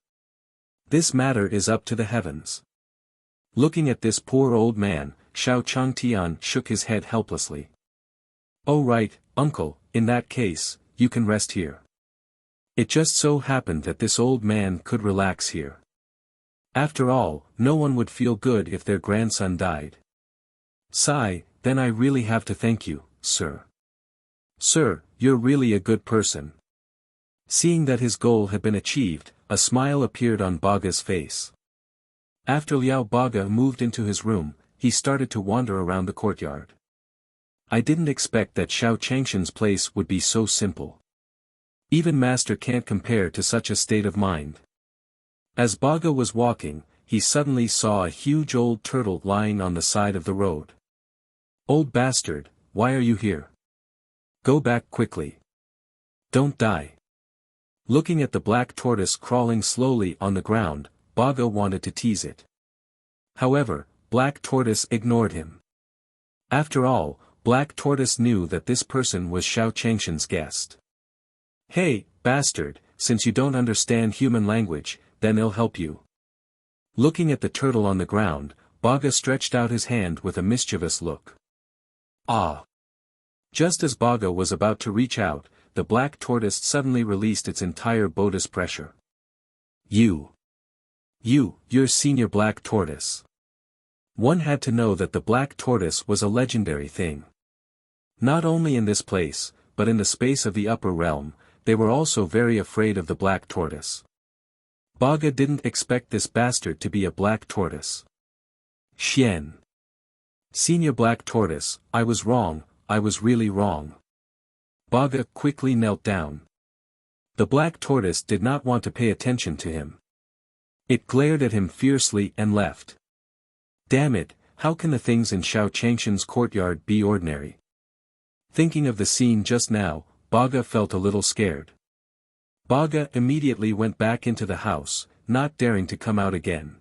This matter is up to the heavens. Looking at this poor old man, Xiao Changtian shook his head helplessly. Oh right, uncle, in that case, you can rest here. It just so happened that this old man could relax here. After all, no one would feel good if their grandson died. Sigh, then I really have to thank you, sir. Sir, you're really a good person. Seeing that his goal had been achieved, a smile appeared on Baga's face. After Liao Baga moved into his room, he started to wander around the courtyard. I didn't expect that Xiao Changshan's place would be so simple. Even master can't compare to such a state of mind. As Baga was walking, he suddenly saw a huge old turtle lying on the side of the road. Old bastard, why are you here? Go back quickly. Don't die. Looking at the black tortoise crawling slowly on the ground, Baga wanted to tease it. However, Black Tortoise ignored him. After all, Black Tortoise knew that this person was Xiao Changshan's guest. Hey, bastard, since you don't understand human language, then I'll help you. Looking at the turtle on the ground, Baga stretched out his hand with a mischievous look. Ah! Just as Baga was about to reach out, the black tortoise suddenly released its entire bodice pressure. You're Senior Black Tortoise. One had to know that the black tortoise was a legendary thing. Not only in this place, but in the space of the upper realm, they were also very afraid of the black tortoise. Baga didn't expect this bastard to be a black tortoise. Xian. Senior Black Tortoise, I was wrong, I was really wrong. Baga quickly knelt down. The black tortoise did not want to pay attention to him. It glared at him fiercely and left. Damn it, how can the things in Xiao Changshan's courtyard be ordinary? Thinking of the scene just now, Baga felt a little scared. Baga immediately went back into the house, not daring to come out again.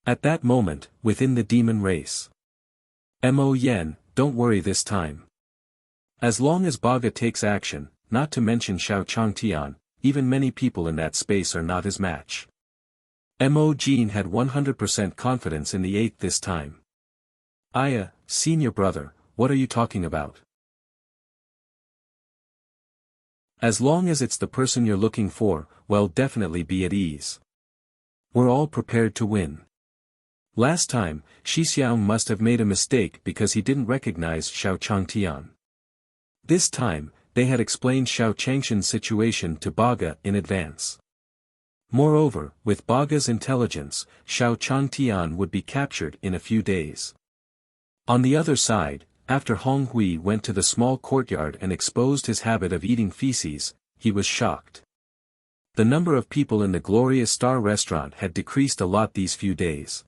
At that moment, within the demon race. Mo Yen, don't worry this time. As long as Baga takes action, not to mention Xiao Changtian, even many people in that space are not his match. Mo Jin had 100% confidence in the 8th this time. Aya, senior brother, what are you talking about? As long as it's the person you're looking for, well, definitely be at ease. We're all prepared to win. Last time, Shi Xiang must have made a mistake because he didn't recognize Xiao Changtian. This time, they had explained Xiao Changshan's situation to Baga in advance. Moreover, with Baga's intelligence, Xiao Changtian would be captured in a few days. On the other side, after Hong Hui went to the small courtyard and exposed his habit of eating feces, he was shocked. The number of people in the Glorious Star restaurant had decreased a lot these few days.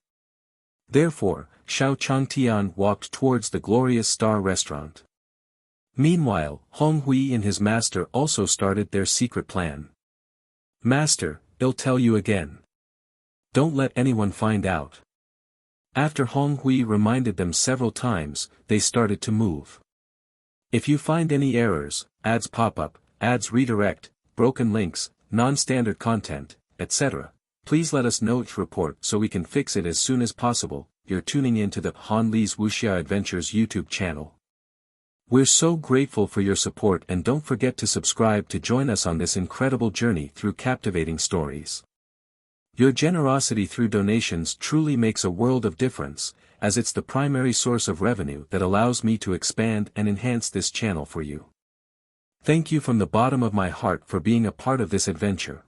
Therefore, Xiao Changtian walked towards the Glorious Star restaurant. Meanwhile, Hong Hui and his master also started their secret plan. Master, I'll tell you again. Don't let anyone find out. After Hong Hui reminded them several times, they started to move. If you find any errors, ads pop up, ads redirect, broken links, non-standard content, etc., please let us know each report so we can fix it as soon as possible. You're tuning in to the Han Li's Wuxia Adventures YouTube channel. We're so grateful for your support, and don't forget to subscribe to join us on this incredible journey through captivating stories. Your generosity through donations truly makes a world of difference, as it's the primary source of revenue that allows me to expand and enhance this channel for you. Thank you from the bottom of my heart for being a part of this adventure.